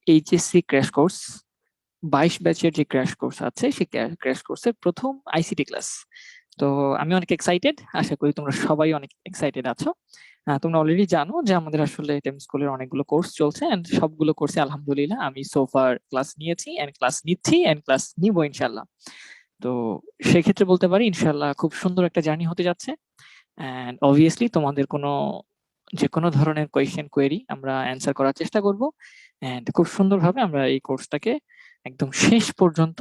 HSC crash course 22 ব্যাচের যে crash course আছে সেই ক্র্যাশ কোর্সের প্রথম আইসিটি ক্লাস। তো আমি অনেক এক্সাইটেড, আশা করি তোমরা সবাই অনেক এক্সাইটেড আছো। তোমরা অলরেডি জানো যে আমাদের আসলে টেম স্কুলের অনেকগুলো কোর্স চলছে এন্ড সবগুলো কোর্সে আলহামদুলিল্লাহ আমি সোফার ক্লাস নিয়েছি এন্ড ক্লাস নিচ্ছি এন্ড ক্লাস নিব ইনশাল্লাহ। তো সেক্ষেত্রে বলতে পারি ইনশাল্লাহ খুব সুন্দর একটা জার্নি হতে যাচ্ছে। এন্ড অবভিয়াসলি তোমাদের যে কোনো ধরনের কোয়েশ্চেন কোয়েরি আমরা অ্যান্সার করার চেষ্টা করব এন্ড খুব সুন্দরভাবে আমরা এই কোর্সটাকে একদম শেষ পর্যন্ত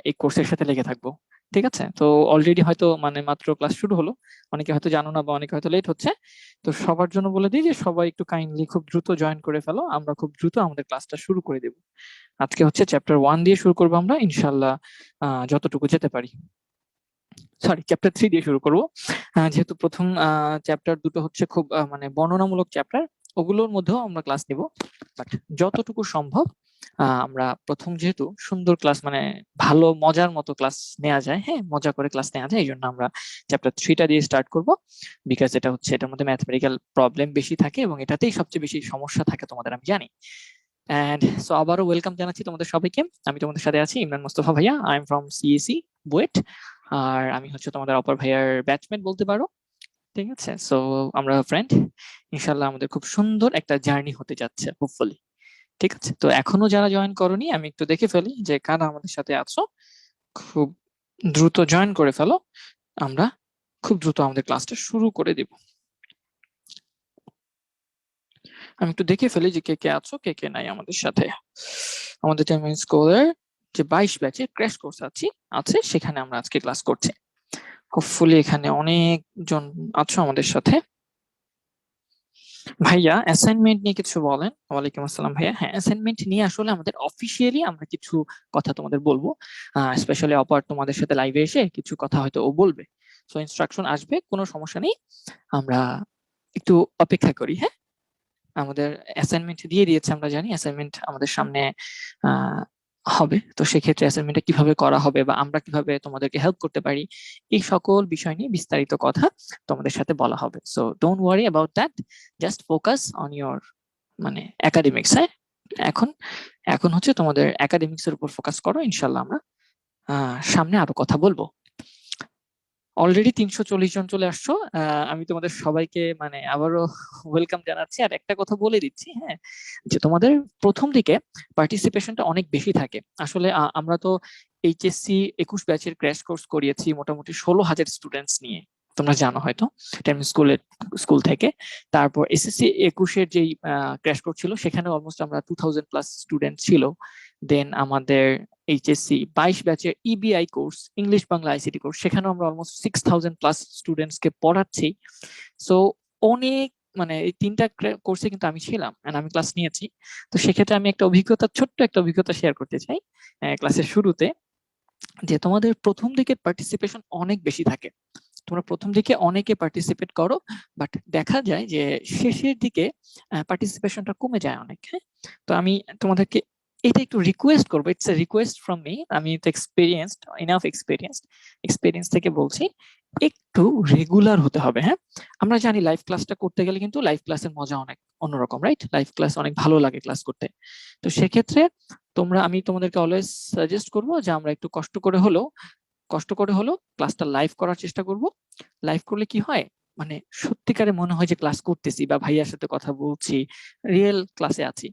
এই কোর্সের সাথে লেগে থাকবো। ঠিক আছে, তো অলরেডি হয়তো মানে মাত্র ক্লাস শুরু হলো, অনেকে হয়তো জানো না বা অনেকে হয়তো লেট হচ্ছে। তো সবার জন্য বলে দিই যে সবাই একটু কাইন্ডলি খুব দ্রুত জয়েন করে ফেলো, আমরা খুব দ্রুত আমাদের ক্লাসটা শুরু করে দেব। আজকে হচ্ছে চ্যাপ্টার 1 দিয়ে শুরু করবো আমরা ইনশাল্লাহ, যতটুকু যেতে পারি। সরি, চ্যাপ্টার 3 দিয়ে শুরু করব। যেহেতু প্রথম চ্যাপ্টার দুটো হচ্ছে খুব মানে বর্ণনামূলক চ্যাপ্টার, ওগুলোর মধ্যেও আমরা ক্লাস নিব, বাট যতটুকু সম্ভব আমরা প্রথম যেহেতু সুন্দর ক্লাস মানে ভালো মজার মতো ক্লাস নেওয়া যায়, হ্যাঁ মজা করে ক্লাস নেওয়া যায়, এই জন্য আমরা চ্যাপ্টার 3টা দিয়ে স্টার্ট করব। বিকজ এটা হচ্ছে এটার মধ্যে ম্যাথমেটিক্যাল প্রবলেম বেশি থাকে এবং এটাতেই সবচেয়ে বেশি সমস্যা থাকে তোমাদের আমি জানি। এন্ড সো আবারও ওয়েলকাম জানাচ্ছি তোমাদের সবাইকে। আমি তোমাদের সাথে আছি ইমরান মোস্তফা ভাইয়া, I am from CSE BUET. আর আমি হচ্ছে তোমাদের অপর ভাইয়ার ব্যাচমেট বলতে পারো। ঠিক আছে, সো আমরা ফ্রেন্ড, ইনশাল্লাহ আমাদের খুব সুন্দর একটা জার্নি হতে যাচ্ছে হোপফুলি। ঠিক আছে, তো এখনো যারা জয়েন করনি আমি একটু দেখে ফেলি যে কারা আমাদের সাথে আছো, খুব দ্রুত জয়েন করে ফেলো, আমরা খুব দ্রুত আমাদের ক্লাসটা শুরু করে দিব। আমি একটু দেখে ফেলি যে কে কে আছো কে কে নাই আমাদের সাথে। আমাদের টেম স্কুলের যে 22 ব্যাচের ক্র্যাশ কোর্স আছে সেখানে আমরা আজকে ক্লাস করছি। হোপফুলি এখানে অনেকজন আছো আমাদের সাথে। ভাইয়া অ্যাসাইনমেন্ট নিয়ে কিছু বলেন। ওয়ালাইকুম আসসালাম ভাইয়া। হ্যাঁ, অ্যাসাইনমেন্ট নিয়ে আসলে আমাদের অফিসিয়ালি আমরা কিছু কথা তোমাদের বলবো, স্পেশালি অপার তোমাদের সাথে লাইভে এসে কিছু কথা হয়তো ও বলবে। সো ইনস্ট্রাকশন আসবে, কোনো সমস্যা নেই, আমরা একটু অপেক্ষা করি। হ্যাঁ, আমাদের অ্যাসাইনমেন্ট দিয়ে দিয়েছে, আমরা জানি অ্যাসাইনমেন্ট আমাদের সামনে হবে। তো সেক্ষেত্রে অ্যাসাইনমেন্টটা কিভাবে করা হবে বা আমরা কিভাবে তোমাদেরকে হেল্প করতে পারি, এই সকল বিষয় নিয়ে বিস্তারিত কথা তোমাদের সাথে বলা হবে। So don't worry about that, just focus on your মানে একাডেমিক্স। হ্যাঁ, এখন এখন হচ্ছে তোমাদের একাডেমিক্স এর উপর ফোকাস করো, ইনশাল্লাহ আমরা সামনে আরো কথা বলবো। অলরেডি 340 জন চলে আসছো, আমি তোমাদের সবাইকে মানে আবারও ওয়েলকাম জানাচ্ছি। আর একটা কথা বলে দিচ্ছি, হ্যাঁ, যে তোমাদের প্রথম দিকে পার্টিসিপেশনটা অনেক বেশি থাকে আসলে। আমরা তো এইচএসসি 21 ব্যাচের ক্র্যাশ কোর্স করিয়েছি মোটামুটি 16,000 স্টুডেন্টস নিয়ে, তোমরা জানো হয়তো টেম স্কুল থেকে। তারপর এসএসসি 21-এর যেই ক্র্যাশ কোর্স ছিল সেখানে অলমোস্ট আমরা 2000 প্লাস স্টুডেন্ট ছিল। দেন আমাদের এইচএসসি 22 ব্যাচের EBI course, English Bangla ICT course, সেখানেও আমরা অলমোস্ট 6000 প্লাস স্টুডেন্টস কে পড়াচ্ছি। সো অনেক মানে এই তিনটা কোর্সে কিন্তু আমি ছিলাম and আমি ক্লাস নিয়েছি। তো সেক্ষেত্রে আমি একটা অভিজ্ঞতা, ছোট্ট একটা অভিজ্ঞতা শেয়ার করতে চাই ক্লাসের শুরুতে, যে তোমাদের প্রথম দিকের পার্টিসিপেশন অনেক বেশি থাকে, তোমরা প্রথম দিকে অনেকে পার্টিসিপেট করো, বাট দেখা যায় যে শেষের দিকে পার্টিসিপেশনটা কমে যায় অনেক। হ্যাঁ, তো আমি তোমাদেরকে এটা একটু রিকোয়েস্ট করবো, it's a request from me, আমি তো এক্সপিরিয়েন্সড, ইনাফ এক্সপিরিয়েন্স থেকে বলছি, একটু রেগুলার হতে হবে। হ্যাঁ, আমরা জানি লাইভ ক্লাসটা করতে গেলে কিন্তু লাইভ ক্লাসের মজা অনেক অন্যরকম, রাইট? লাইভ ক্লাস অনেক ভালো লাগে ক্লাস করতে। তো সেক্ষেত্রে আমি তোমাদেরকে অলওয়েজ সাজেস্ট করবো যে আমরা একটু কষ্ট করে হলেও ক্লাসটা লাইভ করার চেষ্টা করব। লাইভ করলে কি হয়, মানে সত্যিকারে মনে হয় যে ক্লাস করতেছি বা ভাইয়ার সাথে কথা বলছি, রিয়েল ক্লাসে আছি।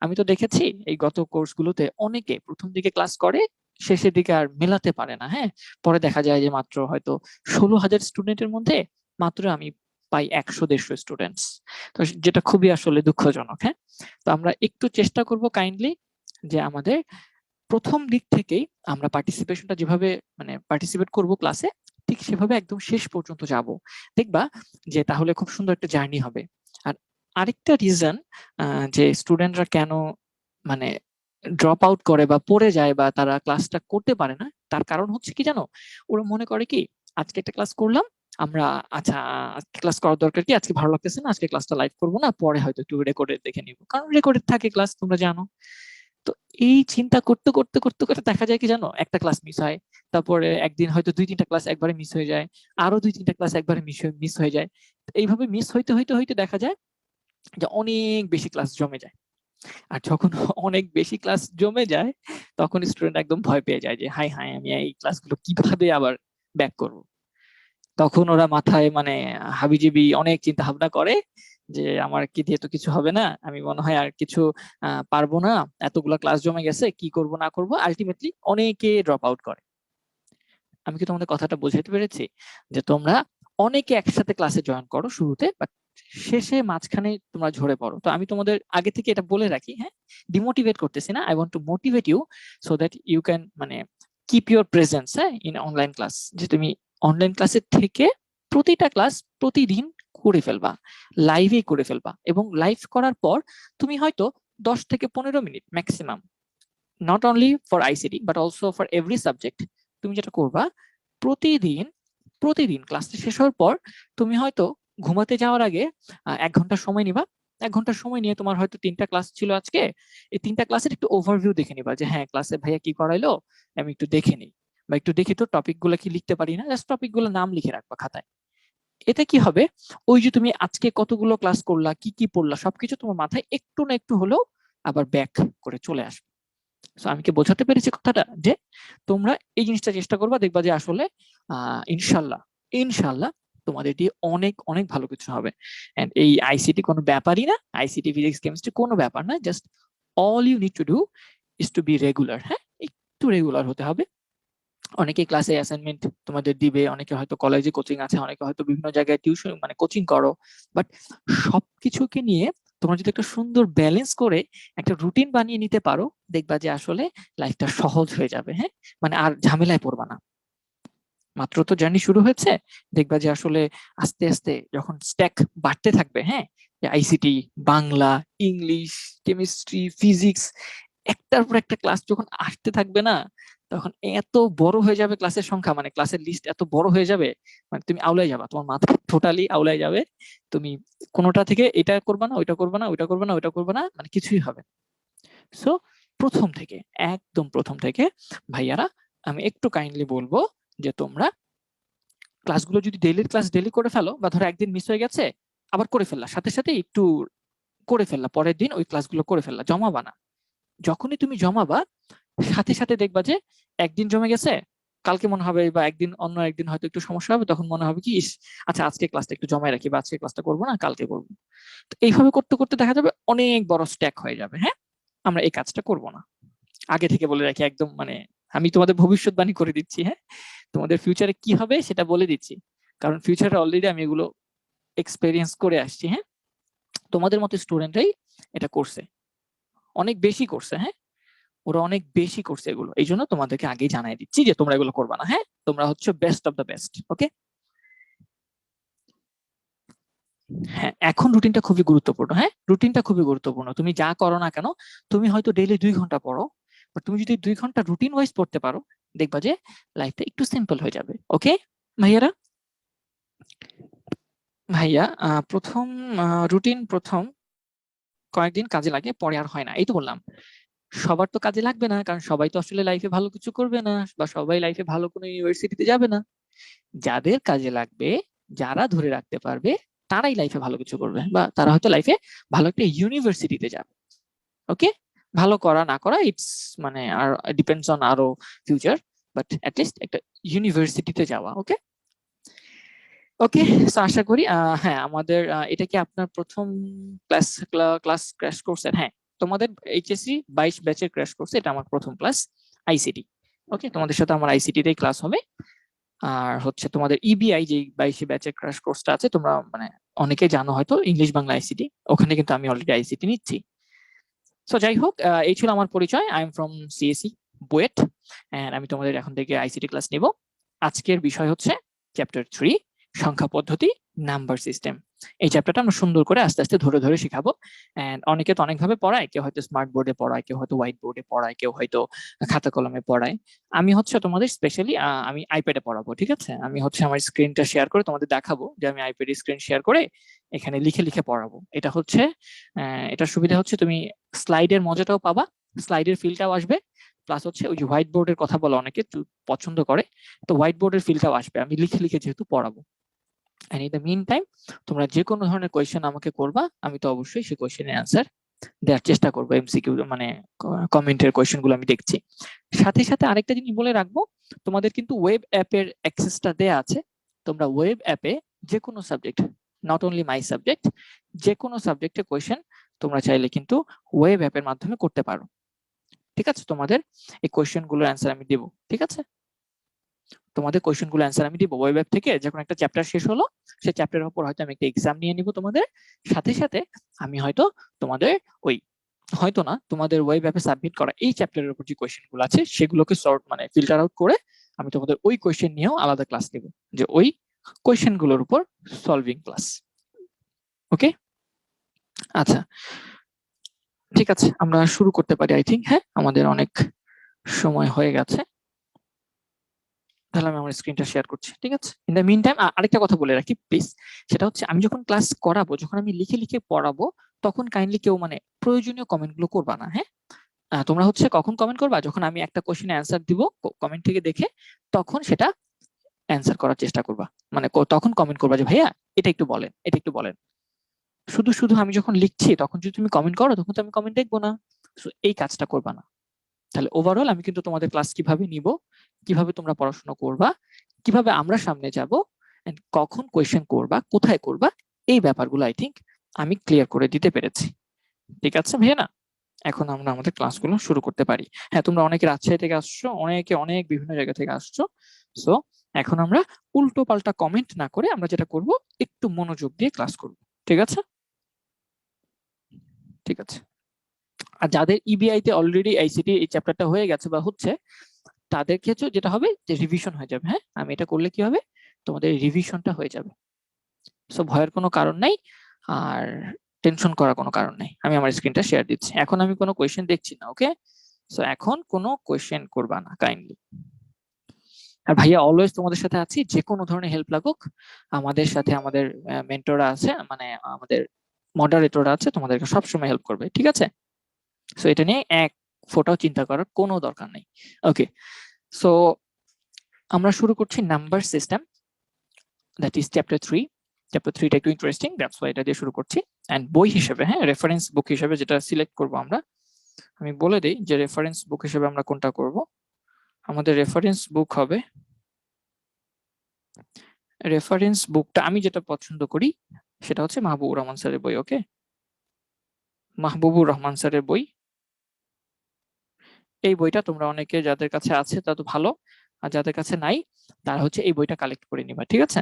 আমি তো দেখেছি এই গত কোর্সগুলোতে অনেকে প্রথম দিকে ক্লাস করে, শেষের দিকে আর মেলাতে পারে না। হ্যাঁ, পরে দেখা যায় যে মাত্র হয়তো 16,000 স্টুডেন্টের মধ্যে মাত্র আমি পাই 100-150 স্টুডেন্টস। তো যেটা খুবই আসলে দুঃখজনক। হ্যাঁ, তো আমরা একটু চেষ্টা করব কাইন্ডলি যে আমাদের প্রথম দিক থেকেই আমরা পার্টিসিপেশনটা যেভাবে মানে পার্টিসিপেট করব ক্লাসে, ঠিক সেভাবে একদম শেষ পর্যন্ত যাব। দেখবা যে তাহলে খুব সুন্দর একটা জার্নি হবে। আর আরেকটা রিজন যে স্টুডেন্টরা কেন মানে ড্রপ আউট করে বা পড়ে যায় বা তারা ক্লাসটা করতে পারে না, তার কারণ হচ্ছে কি জানো, ওরা মনে করে কি আজকে একটা ক্লাস করলাম আমরা, আচ্ছা আজকে ক্লাস করার দরকার কি, আজকে ভালো লাগতেছে না, আজকে ক্লাসটা লাইভ করবো না, পরে হয়তো একটু রেকর্ডেড দেখে নিবো, কারণ রেকর্ডেড থাকে ক্লাস, তোমরা জানো। তো এই চিন্তা করতে করতে করতে করতে দেখা যায় কি জানো, একটা ক্লাস মিস হয়, তারপরে একদিন হয়তো 2-3টা ক্লাস একবারে মিস হয়ে যায়, আরো 2-3টা ক্লাস একবারে মিস হয়ে যায়। এইভাবে মিস হইতে হইতে হইতে দেখা যায় যে অনেক বেশি ক্লাস জমে যায়। আর যখন অনেক বেশি ক্লাস জমে যায় তখন স্টুডেন্ট একদম ভয় পেয়ে যায় যে হাই হাই আমি এই ক্লাসগুলো কিভাবে আবার ব্যাক করব। তখন ওরা মাথায় মানে হাবিজাবি অনেক চিন্তা ভাবনা করে যে আমার কি দিয়ে তো কিছু হবে না, আমি মনে হয় আর কিছু পারবো না, এতগুলা ক্লাস জমে গেছে, কি করব না করব, আলটিমেটলি অনেকে ড্রপ আউট করে। আমি কি তোমাদের কথাটা বোঝাতে পেরেছি? যে তোমরা অনেকে একসাথে ক্লাসে জয়েন করো শুরুতে, বাট শেষে মাঝখানে তোমরা ঝরে পড়ো। তো আমি তোমাদের আগে থেকে এটা বলে রাখি, হ্যাঁ, ডিমোটিভেট করতেছি না, I want to motivate you so that you can মানে কিপ ইউর প্রেজেন্স, হ্যাঁ, ইন অনলাইন ক্লাস। যে তুমি অনলাইন ক্লাসের থেকে প্রতিটা ক্লাস প্রতিদিন করে ফেলবা, লাইভে করে ফেলবা, এবং লাইভ করার পর তুমি হয়তো 10 থেকে 15 minute maximum, not only for ICT but also for every subject, তুমি যেটা করবা প্রতিদিন প্রতিদিন ক্লাসটা শেষ হওয়ার পর তুমি হয়তো ঘুমাতে যাওয়ার আগে 1 ঘন্টা সময় নিবা। 1 ঘন্টা সময় নিয়ে তোমার হয়তো 3টা ক্লাস ছিল আজকে, এই 3টা ক্লাসের একটু ওভারভিউ দেখে নিবা যে হ্যাঁ ক্লাসে ভাইয়া কি করাইলো, আমি একটু দেখে নিই, বা একটু দেখি তো টপিক গুলো কি লিখতে পারি না, জাস্ট টপিক গুলো নাম লিখে রাখবা খাতায়। এতে কি হবে, ওই যে তুমি আজকে কতগুলো ক্লাস করলা, কি কি পড়লা, সবকিছু তোমার মাথায় একটু না একটু হলেও আবার ব্যাক করে চলে আসবে। সো আমি কি বোঝাতে পেরেছি কথাটা? যে তোমরা এই জিনিসটা চেষ্টা করবা, দেখবা যে আসলে ইনশাল্লাহ ইনশাল্লাহ তোমাদের দিয়ে অনেক অনেক ভালো কিছু হবে। এন্ড এই আইসিটি কোনো ব্যাপারই না, আইসিটি ফিজিক্স কেমিস্ট্রি কোনো ব্যাপার না, just all you need to do is to be regular. হ্যাঁ, একটু রেগুলার হতে হবে। অনেকে ক্লাসে অ্যাসাইনমেন্ট তোমাদের দিবে, অনেকে হয়তো কলেজে কোচিং আছে, অনেকে হয়তো বিভিন্ন জায়গায় টিউশন মানে কোচিং করো, বাট সবকিছুকে নিয়ে তোমরা যদি একটা সুন্দর ব্যালেন্স করে একটা রুটিন বানিয়ে নিতে পারো, দেখবা যে আসলে লাইফটা সহজ হয়ে যাবে। হ্যাঁ, মানে আর ঝামেলায় পড়বা না। মাত্র তো জার্নি শুরু হয়েছে, দেখবা যে আসলে আস্তে আস্তে যখন স্ট্যাক বাড়তে থাকবে, হ্যাঁ, যে ICT, Bangla, English, chemistry, physics, একটার পর একটা ক্লাস যখন আসতে থাকবে না, তখন এত বড় হয়ে যাবে ক্লাসের সংখ্যা, মানে ক্লাসের লিস্ট এত বড় হয়ে যাবে, মানে তুমি আউলাই যাবা, তোমার মাথা টোটালি আউলাই যাবে। তুমি কোনোটা থেকে এটা করবে না, ওইটা করবে না, ওইটা করবে না, ওইটা করবে না, মানে কিছুই হবে। সো প্রথম থেকে, একদম প্রথম থেকে ভাইয়ারা আমি একটু কাইন্ডলি বলবো যে তোমরা ক্লাসগুলো যদি ডেইলির ক্লাস ডেইলি করে ফেলো, বা ধরো একদিন মিস হয়ে গেছে আবার করে ফেললা, সাথে সাথে একটু করে ফেললা, পরের দিন ওই ক্লাসগুলো করে ফেললা, জমাবা না। যখনই তুমি জমাবা সাথে সাথে দেখবা যে একদিন জমে গেছে, কালকে মনে হবে, বা একদিন অন্য একদিন হয়তো একটু সমস্যা হবে, তখন মনে হবে কি ইস, আচ্ছা আজকে ক্লাসটা একটু জমায় রাখি, বা আজকে ক্লাসটা করবো না, কালকে করবো। তো এইভাবে করতে করতে দেখা যাবে অনেক বড় স্ট্যাক হয়ে যাবে। হ্যাঁ, আমরা এই কাজটা করব না, আগে থেকে বলে রাখি, একদম মানে আমি তোমাদের ভবিষ্যৎবাণী করে দিচ্ছি। হ্যাঁ, তোমাদের ফিউচারে কি হবে সেটা বলে দিচ্ছি, কারণ ফিউচারে অলরেডি আমি এগুলো এক্সপেরিয়েন্স করে আসছি। হ্যাঁ, তোমাদের মতো স্টুডেন্টরাই এটা করছে, অনেক বেশি করছে। হ্যাঁ, ওরা অনেক বেশি করছে এগুলো, এই জন্য তোমাদেরকে আগেই জানাই দিচ্ছি যে তোমরা এগুলো করবা না। হ্যাঁ, তোমরা হচ্ছে বেস্ট অফ দ্য বেস্ট। ওকে, হ্যাঁ, এখন রুটিনটা খুবই গুরুত্বপূর্ণ। হ্যাঁ, রুটিনটা খুবই গুরুত্বপূর্ণ। তুমি যা করো না কেন, তুমি হয়তো ডেইলি 2 ঘন্টা পড়ো, বাট তুমি যদি 2 ঘন্টা রুটিন ওয়াইজ পড়তে পারো, দেখবা যে লাইফটা একটু সিম্পল হয়ে যাবে। ওকে ভাইয়ারা? ভাইয়া প্রথম রুটিন প্রথম কয়েকদিন কাজে লাগে, পরে আর হয় না, এই তো বললাম। সবার তো কাজে লাগবে না, কারণ সবাই তো আসলে লাইফে ভালো কিছু করবে না, বা সবাই লাইফে ভালো কোনো ইউনিভার্সিটিতে যাবে না। যাদের কাজে লাগবে, যারা ধরে রাখতে পারবে, তারাই লাইফে ভালো কিছু করবে, বা তারা হয়তো লাইফে ভালো একটা ইউনিভার্সিটিতে যাবে। ওকে, ভালো করা না করা ইটস মানে আর ডিপেন্ডস অন আরো ফিউচার, বাট অ্যাটলিস্ট একটা ইউনিভার্সিটিতে যাওয়া। ওকে ওকে, সো আশা করি হ্যাঁ আমাদের এটা কি আপনার প্রথম ক্লাস ক্লাস ক্র্যাশ কোর্সের? হ্যাঁ, তোমাদের এইচএসসি 22 ব্যাচের ক্র্যাশ কোর্স, এটা আমার প্রথম ক্লাস আইসিটি। ওকে, তোমাদের সাথে আমার আইসিটি তেই ক্লাস হবে। আর হচ্ছে তোমাদের ইবিআই যে 22 ব্যাচের ক্র্যাশ কোর্সটা আছে, তোমরা মানে অনেকেই জানো হয়তো, ইংলিশ বাংলা আইসিটি, ওখানে কিন্তু আমি অলরেডি আইসিটি নিচ্ছি। সো যাই হোক, এই ছিল আমার পরিচয়। I am from CSE BUET, and আমি তোমাদের এখন থেকে আইসিটি ক্লাস নিব। আজকের বিষয় হচ্ছে চ্যাপ্টার 3, সংখ্যা পদ্ধতি, নাম্বার সিস্টেম। এই চ্যাপ্টারটা আমরা সুন্দর করে আস্তে আস্তে ধরে ধরে শিখাবো। এন্ড অনেকে তো অনেক ভাবে পড়ায়, কেউ হয়তো স্মার্ট বোর্ডে পড়ায়, কেউ হয়তো হোয়াইট বোর্ডে পড়ায়, কেউ হয়তো খাতা কলমে পড়ায়। আমি হচ্ছে তোমাদের স্পেশালি আমি আইপ্যাডে পড়াবো। ঠিক আছে, আমি হচ্ছে আমার স্ক্রিনটা শেয়ার করে তোমাদের দেখাবো যে আমি আইপ্যাডে স্ক্রিন শেয়ার করে এখানে লিখে লিখে পড়াবো। এটা হচ্ছে এটার সুবিধা হচ্ছে তুমি স্লাইডের মজাটাও পাবা, স্লাইডের ফিলটাও আসবে, প্লাস হচ্ছে ওই যে হোয়াইট বোর্ডের কথা বলা অনেকে পছন্দ করে, তো হোয়াইট বোর্ডের ফিলটাও আসবে, আমি লিখে লিখে যেহেতু পড়াবো। And in the meantime তোমরা যে কোনো ধরনের কোয়েশ্চেন আমাকে করবা, আমি তো অবশ্যই সেই কোয়েশ্চেনের অ্যান্সার দেওয়ার চেষ্টা করবো, এমসিকিউ মানে কমেন্টের কোয়েশ্চেন গুলো আমি দেখছি। সাথে সাথে আরেকটা জিনিস বলে রাখবো, তোমাদের কিন্তু ওয়েব অ্যাপের অ্যাক্সেসটা দেয়া আছে। তোমরা ওয়েব অ্যাপে যে কোনো subject, not only my subject, যে কোনো সাবজেক্টের কোয়েশ্চেন তোমরা চাইলে কিন্তু ওয়েব অ্যাপের মাধ্যমে করতে পারো। ঠিক আছে, তোমাদের এই কোয়েশ্চেন গুলোর অ্যান্সার আমি দেবো। ঠিক আছে, তোমাদের কোয়েশ্চেন গুলো অ্যান্সার আমি দিব ওয়েব অ্যাপ থেকে। যখন একটা চ্যাপ্টার শেষ হলো, সেই চ্যাপ্টারের উপর হয়তো আমি একটা এক্সাম নিয়ে নিব তোমাদের সাথে সাথে। আমি হয়তো তোমাদের ওই, হয়তো না, তোমাদের ওয়েব অ্যাপে সাবমিট করা এই চ্যাপ্টারের উপর যে কোয়েশ্চেন গুলো আছে সেগুলোকে সর্ট মানে ফিল্টার আউট করে আমি তোমাদের ওই কোয়েশ্চেন নিয়েও আলাদা ক্লাস নেব, যে ওই কোয়েশ্চেন গুলোর উপর সলভিং ক্লাস। ওকে, আচ্ছা ঠিক আছে, আমরা শুরু করতে পারি আই থিঙ্ক। হ্যাঁ, আমাদের অনেক সময় হয়ে গেছে। তাহলে আমি আমার স্ক্রিনটা শেয়ার করছি। ঠিক আছে, ইন দ্য মিন টাইম আরেকটা কথা বলে রাখি প্লিজ, সেটা হচ্ছে আমি যখন ক্লাস করাবো, যখন আমি লিখে লিখে পড়াবো, তখন কাইন্ডলি কেউ মানে প্রয়োজনীয় কমেন্ট গুলো করবা না। হ্যাঁ, তোমরা হচ্ছে কখন কমেন্ট করবা, যখন আমি একটা কোশ্চেনে অ্যান্সার দিব কমেন্ট থেকে দেখে, তখন সেটা অ্যান্সার করার চেষ্টা করবা। মানে তখন কমেন্ট করবা যে ভাইয়া এটা একটু বলেন, এটা একটু বলেন। শুধু শুধু আমি যখন লিখছি তখন যদি তুমি কমেন্ট করো, তখন তো আমি কমেন্ট দেখবো না। এই কাজটা করবা না। তাহলে ওভারঅল আমি কিন্তু তোমাদের ক্লাস কিভাবে নিব, কিভাবে তোমরা পড়াশোনা করবা, কিভাবে আমরা সামনে যাব, এন্ড কখন কোয়েশ্চেন করবা, কোথায় করবা, এই ব্যাপারগুলো আই থিঙ্ক আমি ক্লিয়ার করে দিতে পেরেছি। ঠিক আছে ভাইয়া না, এখন আমরা আমাদের ক্লাসগুলো শুরু করতে পারি। হ্যাঁ, তোমরা অনেকে রাজশাহী থেকে আসছো, অনেকে অনেক বিভিন্ন জায়গা থেকে আসছো। সো এখন আমরা উল্টো পাল্টা কমেন্ট না করে আমরা যেটা করব, একটু মনোযোগ দিয়ে ক্লাস করব। ঠিক আছে, ঠিক আছে। আর যাদের ইবিআই তে অলরেডি আইসিটি এই চ্যাপ্টারটা হয়ে গেছে বা হচ্ছে, তাদের ক্ষেত্রে যেটা হবে যে রিভিশন হয়ে যাবে। হ্যাঁ, আমি এটা করলে কি হবে, তোমাদের রিভিশনটা হয়ে যাবে। সো ভয়ের কোনো কারণ নাই, আর টেনশন করার কোনো কারণ নাই। আমি আমার স্ক্রিনটা শেয়ার দিচ্ছি। এখন আমি কোনো কোয়েশ্চেন দেখছি না। ওকে, সো এখন কোনো কোয়েশ্চেন করবা না কাইন্ডলি। আর ভাইয়া অলওয়েজ তোমাদের সাথে আছি, যে কোনো ধরনের হেল্প লাগুক আমাদের সাথে, আমাদের মেন্টররা আছে, মানে আমাদের মডারেটররা আছে, তোমাদেরকে সবসময় হেল্প করবে। ঠিক আছে, সো এটা নিয়ে এক ফোটাও চিন্তা করার কোনো দরকার নেই। ওকে, সো আমরা শুরু করছি number system, that is chapter 3। Chapter 3টা একটু ইন্টারেস্টিং, দ্যাটস ওয়াই এটা দিয়ে শুরু করছি। এন্ড বই হিসেবে, হ্যাঁ, রেফারেন্স বুক হিসেবে যেটা সিলেক্ট করব আমরা, আমি বলে দেই যে রেফারেন্স বুক হিসেবে আমরা কোনটা করব। আমাদের রেফারেন্স বুক হবে, রেফারেন্স বুকটা আমি যেটা পছন্দ করি সেটা হচ্ছে মাহবুবুর রহমান স্যারের বই। ওকে, মাহবুবুর রহমান স্যারের বই। এই বইটা তোমরা অনেকে যাদের কাছে আছে তা তো ভালো, আর যাদের কাছে নাই তারা হচ্ছে এই বইটা কালেক্ট করে নিবা। ঠিক আছে,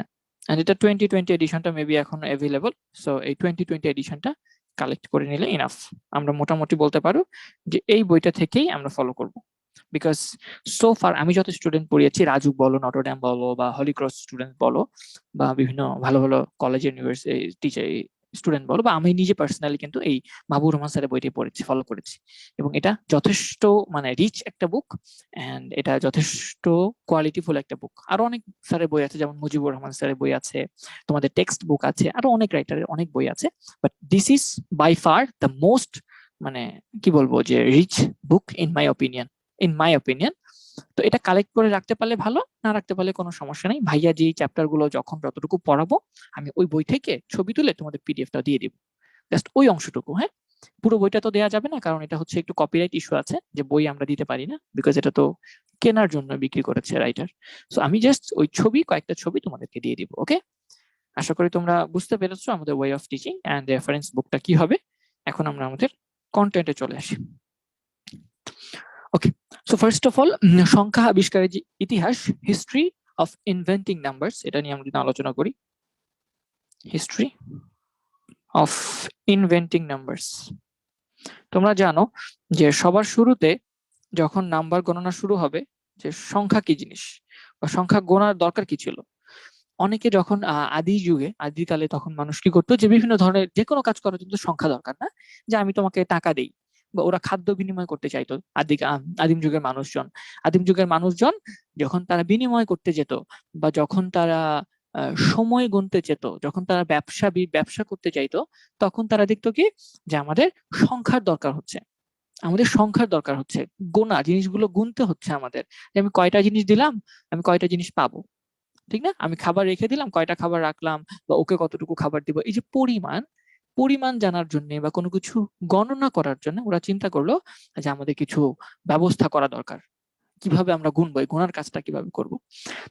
এন্ড এটা 2020 এডিশনটা মেবি এখন অ্যাভেলেবল। সো এই 2020 এডিশনটা কালেক্ট করে নিলে ইনাফ। আমরা মোটামুটি বলতে পারো যে এই বইটা থেকেই আমরা ফলো করব। বিকজ সো ফার আমি যত স্টুডেন্ট পড়িয়েছি, রাজু বলো, নটরডেম বলো, বা হলিক্রস স্টুডেন্ট বলো, বা বিভিন্ন ভালো ভালো কলেজ ইউনিভার্সিটি টিচার স্টুডেন্ট বলো, বা আমি নিজে পার্সোনালি কিন্তু এই মাহবুবুর রহমান স্যারের বইটি পড়েছি, ফলো করেছি। এবং এটা যথেষ্ট মানে রিচ একটা বুক, এন্ড এটা যথেষ্ট কোয়ালিটিফুল একটা বুক। আরো অনেক স্যারের বই আছে, যেমন মুজিবুর রহমান স্যারের বই আছে, তোমাদের টেক্সট বুক আছে, আরো অনেক রাইটারের অনেক বই আছে, but this is by far the most, মানে কি বলবো, যে rich book in my opinion, তো এটা কালেক্ট করে রাখতে পারলে ভালো, না রাখতে পারলে কোনো সমস্যা নেই। ভাইয়া যে চ্যাপ্টার গুলো যখন যতটুকু পড়াবো, আমি ওই বই থেকে ছবি তুলে তোমাদের পিডিএফটা দিয়ে দিব, জাস্ট ওই অংশটুকু। হ্যাঁ, পুরো বইটা তো দেওয়া যাবে না, কারণ এটা হচ্ছে একটু কপিরাইট ইস্যু আছে, যে বই আমরা দিতে পারি না, বিকজ এটা তো কেনার জন্য বিক্রি করেছে রাইটার। সো আমি জাস্ট ওই ছবি, কয়েকটা ছবি তোমাদেরকে দিয়ে দিব। ওকে, আশা করি তোমরা বুঝতে পেরেছো আমাদের way of teaching and reference বুকটা কি হবে। এখন আমরা আমাদের কন্টেন্টে চলে আসি। Okay, so first of all, সংখ্যা আবিষ্কারের যে ইতিহাস, হিস্ট্রি অফ ইনভেন্টিং নাম্বারস, এটা নিয়ে আমরা আলোচনা করি। History of inventing numbers. তোমরা জানো যে সবার শুরুতে যখন নাম্বার গণনা শুরু হবে, যে সংখ্যা কি জিনিস বা সংখ্যা গোনার দরকার কি ছিল। অনেকে যখন আদি যুগে, আদিকালে, তখন মানুষ কি করতো, যে বিভিন্ন ধরনের যে কোনো কাজ করার জন্য সংখ্যা দরকার না, যে আমি তোমাকে টাকা দেই, বা ওরা খাদ্য বিনিময় করতে চাইতো। আদিম যুগের মানুষজন, যখন তারা বিনিময় করতে যেত, বা যখন তারা সময় গুনতে যেত, যখন তারা ব্যবসা করতে চাইতো, তখন তারা দেখতো কি, যে আমাদের সংখ্যার দরকার হচ্ছে, গোনা জিনিসগুলো গুনতে হচ্ছে আমাদের, যে আমি কয়টা জিনিস দিলাম, আমি কয়টা জিনিস পাবো। ঠিক না, আমি খাবার রেখে দিলাম, কয়টা খাবার রাখলাম, বা ওকে কতটুকু খাবার দিব, এই যে পরিমাণ, পরিমাণ জানার জন্য বা কোনো কিছু গণনা করার জন্য ওরা চিন্তা করলো যে আমাদের কিছু ব্যবস্থা করা দরকার, কিভাবে আমরা গুনবো, এই গোনার কাজটা কিভাবে করব।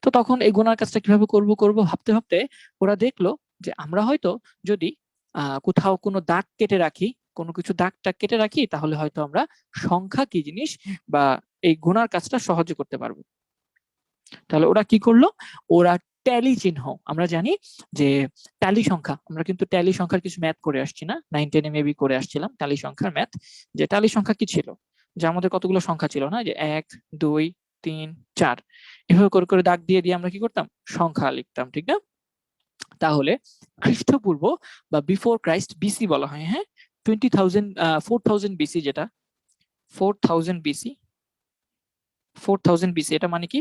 তো তখন এই গোনার কাজটা কিভাবে করব ভাবতে ভাবতে ওরা দেখলো যে আমরা হয়তো যদি কোথাও কোনো দাগ কেটে রাখি, কোনো কিছু দাগ টাগ কেটে রাখি, তাহলে হয়তো আমরা সংখ্যা কি জিনিস বা এই গোনার কাজটা সহজে করতে পারবো। তাহলে ওরা কি করলো, ওরা ট্যালি চিহ্ন, আমরা জানি যে ট্যালি সংখ্যা, আমরা কিন্তু ট্যালি সংখ্যার কিছু ম্যাথ করে আসছি না, 9-10 মেবি করে আসছিলাম ট্যালি সংখ্যার ম্যাথ। যে ট্যালি সংখ্যা কি ছিল, যে আমাদের কতগুলো সংখ্যা ছিল না, যে 1 2 3 4 এভাবে করে করে দাগ দিয়ে দিয়ে আমরা কি করতাম, সংখ্যা লিখতাম, ঠিক না? তাহলে খ্রিস্টপূর্ব বা বিফোর ক্রাইস্ট, বিসি বলা হয়, হ্যাঁ, 40,000 বিসি, যেটা 4000 বিসি, 4000 বিসি এটা মানে কি,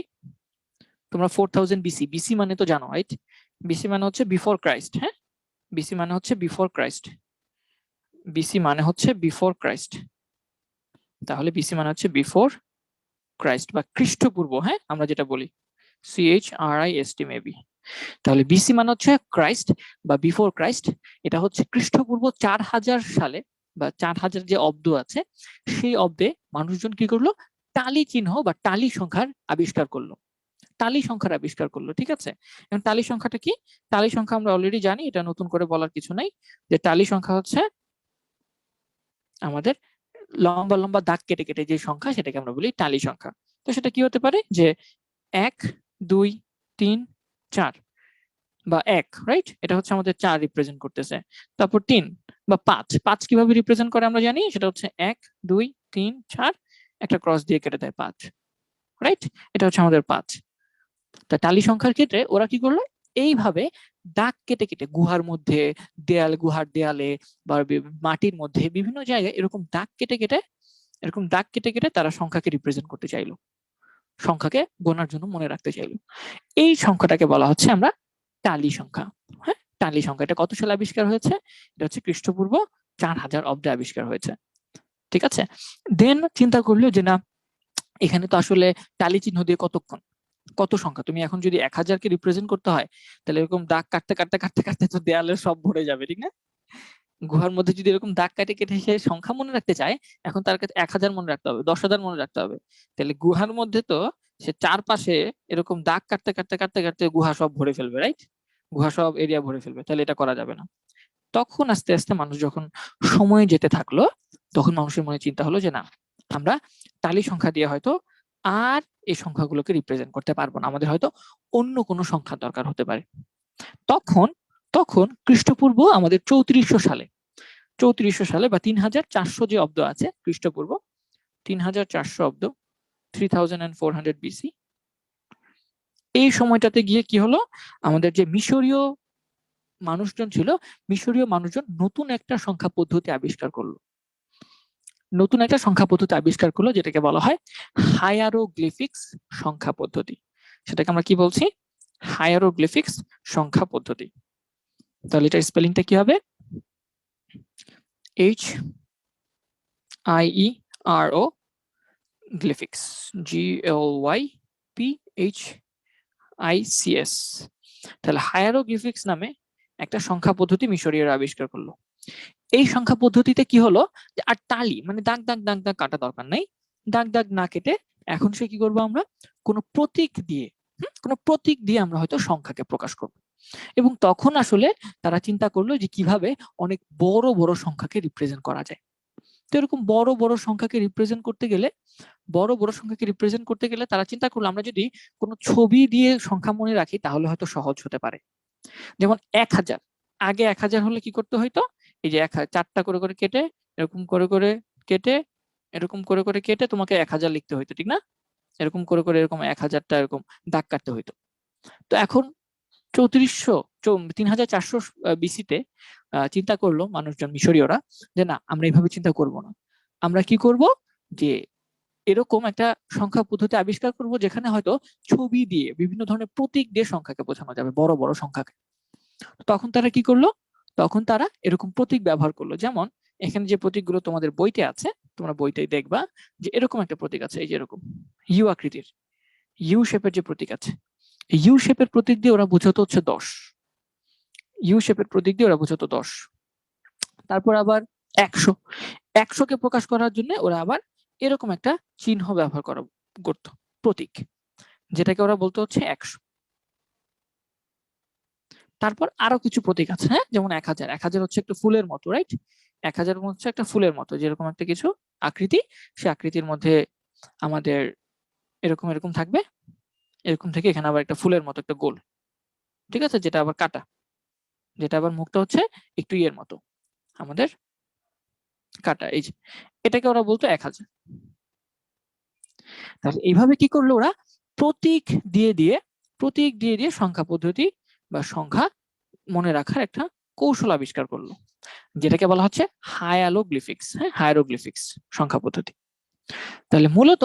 তোমরা 4000 বিসি, বিসি মানে তো জানো, রাইট? বিসি মানে হচ্ছে বিফোর ক্রাইস্ট, হ্যাঁ, বিসি মানে হচ্ছে বিফোর ক্রাইস্ট, বিসি মানে হচ্ছে বিফোর ক্রাইস্ট। তাহলে বিসি মানে হচ্ছে বিফোর ক্রাইস্ট বা খ্রিস্টপূর্ব, হ্যাঁ, আমরা যেটা বলি CHRIST মেবি। তাহলে বিসি মানে হচ্ছে ক্রাইস্ট বা বিফোর ক্রাইস্ট, এটা হচ্ছে খ্রিস্টপূর্ব 4000 সালে বা 4000 যে অব্দ আছে সেই অব্দে মানুষজন কি করলো, টালি চিহ্ন বা টালি সংখ্যার আবিষ্কার করলো, টালি সংখ্যার আবিষ্কার করলো, ঠিক আছে? এখন টালি সংখ্যাটা কি, টালি সংখ্যা আমরা অলরেডি জানি, এটা নতুন করে বলার কিছু নাই, যে টালি সংখ্যা হচ্ছে আমাদের লম্বা লম্বা দাগ কেটে কেটে যে সংখ্যা সেটাকে আমরা বলি টালি সংখ্যা। তো সেটা কি হতে পারে, যে 1 2 3 4 বা 1, রাইট, এটা হচ্ছে আমাদের 4 রিপ্রেজেন্ট করতেছে। তারপর 3 বা 5, 5 কিভাবে রিপ্রেজেন্ট করে আমরা জানি, সেটা হচ্ছে 1 2 3 4 একটা ক্রস দিয়ে কেটে দেয় 5, রাইট, এটা হচ্ছে আমাদের 5। তা টালি সংখ্যার ক্ষেত্রে ওরা কি করলো, এইভাবে দাগ কেটে কেটে গুহার মধ্যে, গুহার দেয়ালে বা মাটির মধ্যে বিভিন্ন জায়গায় এরকম দাগ কেটে কেটে, এরকম দাগ কেটে কেটে তারা সংখ্যাকে রিপ্রেজেন্ট করতে চাইলো, সংখ্যাকে গোনার জন্য মনে রাখতে চাইলো। এই সংখ্যাটাকে বলা হচ্ছে আমরা টালি সংখ্যা। হ্যাঁ, টালি সংখ্যা, এটা কত সালে আবিষ্কার হয়েছে, এটা হচ্ছে খ্রিস্টপূর্ব 4000 অব্দে আবিষ্কার হয়েছে, ঠিক আছে? দেন চিন্তা করলো যে না, এখানে তো আসলে টালি চিহ্ন দিয়ে কত সংখ্যা, তুমি এখন যদি 1000কে রিপ্রেজেন্ট করতে হয়, তাহলে এরকম দাগ কাটতে কাটতে কাটতে কাটতে তো দেয়ালের সব ভরে যাবে, ঠিক না? গুহার মধ্যে যদি এরকম দাগ কাটে কেটে সে সংখ্যা মনে রাখতে চায়, এখন তার কাছে 1000 মনে রাখতে হবে, 10,000 মনে রাখতে হবে, তাহলে গুহার মধ্যে তো সে চারপাশে এরকম দাগ কাটতে কাটতে কাটতে কাটতে গুহা সব ভরে ফেলবে, রাইট? গুহা সব এরিয়া ভরে ফেলবে, তাহলে এটা করা যাবে না। তখন আস্তে আস্তে মানুষ যখন সময় যেতে থাকলো, তখন মানুষের মনে চিন্তা হলো যে না, আমরা টালি সংখ্যা দিয়ে হয়তো আর এই সংখ্যাগুলোকে রিপ্রেজেন্ট করতে পারবো না, আমাদের হয়তো অন্য কোনো সংখ্যা দরকার হতে পারে। তখন তখন খ্রিস্টপূর্ব আমাদের 3400 সালে বা 3400 যে অব্দ আছে খ্রিস্টপূর্ব 3400 অব্দ, 3400 বিসি, এই সময়টাতে গিয়ে কি হলো, আমাদের যে মিশরীয় মানুষজন ছিল, মিশরীয় মানুষজন নতুন একটা সংখ্যা পদ্ধতি আবিষ্কার করলো, নতুন একটা সংখ্যা পদ্ধতি আবিষ্কার করলো, যেটাকে বলা হয় হায়ারোগ্লিফিক্স সংখ্যা পদ্ধতি। সেটাকে আমরা কি বলছি, হায়ারোগ্লিফিক্স সংখ্যা পদ্ধতি। তাহলে এটার স্পেলিংটা কি হবে, HIERO গ্লিফিক্স, GLYPHICS। তাহলে হায়ারোগ্লিফিক্স নামে একটা সংখ্যা পদ্ধতি মিশরীয়রা আবিষ্কার করলো। এই সংখ্যা পদ্ধতিতে কি হলো, যে আর টালি মানে দাগ দাগ দাগ দাগ কাটা দরকার নাই, দাগ দাগ না কেটে এখন সে কি করবো, আমরা কোনো প্রতীক দিয়ে আমরা হয়তো সংখ্যাকে প্রকাশ করব। এবং তখন আসলে তারা চিন্তা করলো যে কিভাবে অনেক বড় বড় সংখ্যাকে রিপ্রেজেন্ট করা যায়। তো এরকম বড় বড় সংখ্যাকে রিপ্রেজেন্ট করতে গেলে তারা চিন্তা করলো, আমরা যদি কোনো ছবি দিয়ে সংখ্যা মনে রাখি তাহলে হয়তো সহজ হতে পারে। যেমন 1000, আগে 1000 হলে কি করতে হইতো, এই যে 4টা করে করে কেটে, এরকম করে করে কেটে, এরকম করে করে কেটে তোমাকে 1000 লিখতে হইতো, ঠিক না? এরকম করে করে এরকম 1000টা এরকম দাগ কাটতে হইতো। তো এখন 3400 বিসিতে চিন্তা করলো মানুষজন, মিশরীয়রা, যে না, আমরা এইভাবে চিন্তা করব না, আমরা কি করব, যে এরকম একটা সংখ্যা পদ্ধতি আবিষ্কার করব যেখানে হয়তো ছবি দিয়ে, বিভিন্ন ধরনের প্রতীক দিয়ে সংখ্যাকে বোঝানো যাবে, বড় বড় সংখ্যাকে। তখন তারা কি করলো, তখন তারা এরকম প্রতীক ব্যবহার করলো, যেমন এখানে যে প্রতীকগুলো তোমাদের বইতে আছে, তোমরা বইতেই দেখবা যে এরকম একটা প্রতীক আছে, এই যে এরকম ইউ আকৃতির, ইউ শেপের যে প্রতীক আছে, ইউ শেপের প্রতীক দিয়ে ওরা বোঝাতো হচ্ছে 10, ইউ শেপের প্রতীক দিয়ে ওরা বোঝাতো 10। তারপর আবার 100, 100কে প্রকাশ করার জন্য ওরা আবার এরকম একটা চিহ্ন ব্যবহার করতো, প্রতীক, যেটাকে ওরা বলতো হচ্ছে 100। তারপর আরো কিছু প্রতীক আছে, হ্যাঁ, যেমন 1000, 1000 হচ্ছে একটা ফুলের মতো, রাইট? 1000 হচ্ছে একটা ফুলের মতো, যেরকম একটা কিছু আকৃতি, সে আকৃতির মধ্যে আমাদের এরকম এরকম থাকবে, এরকম থেকে এখানে আবার একটা ফুলের মতো একটা গোল, ঠিক আছে, যেটা আবার কাটা, যেটা আবার মুখটা হচ্ছে একটু ইয়ের মতো আমাদের কাটা, এই যে এটাকে ওরা বলতো 1000। তাহলে এইভাবে কি করলো ওরা, প্রতীক দিয়ে দিয়ে সংখ্যা পদ্ধতি বা সংখ্যা মনে রাখার একটা কৌশল আবিষ্কার করলো, যেটাকে বলা হচ্ছে হায়ারোগ্লিফিক্স। হ্যাঁ, হায়ারোগ্লিফিক্স সংখ্যা পদ্ধতি। তাহলে মূলত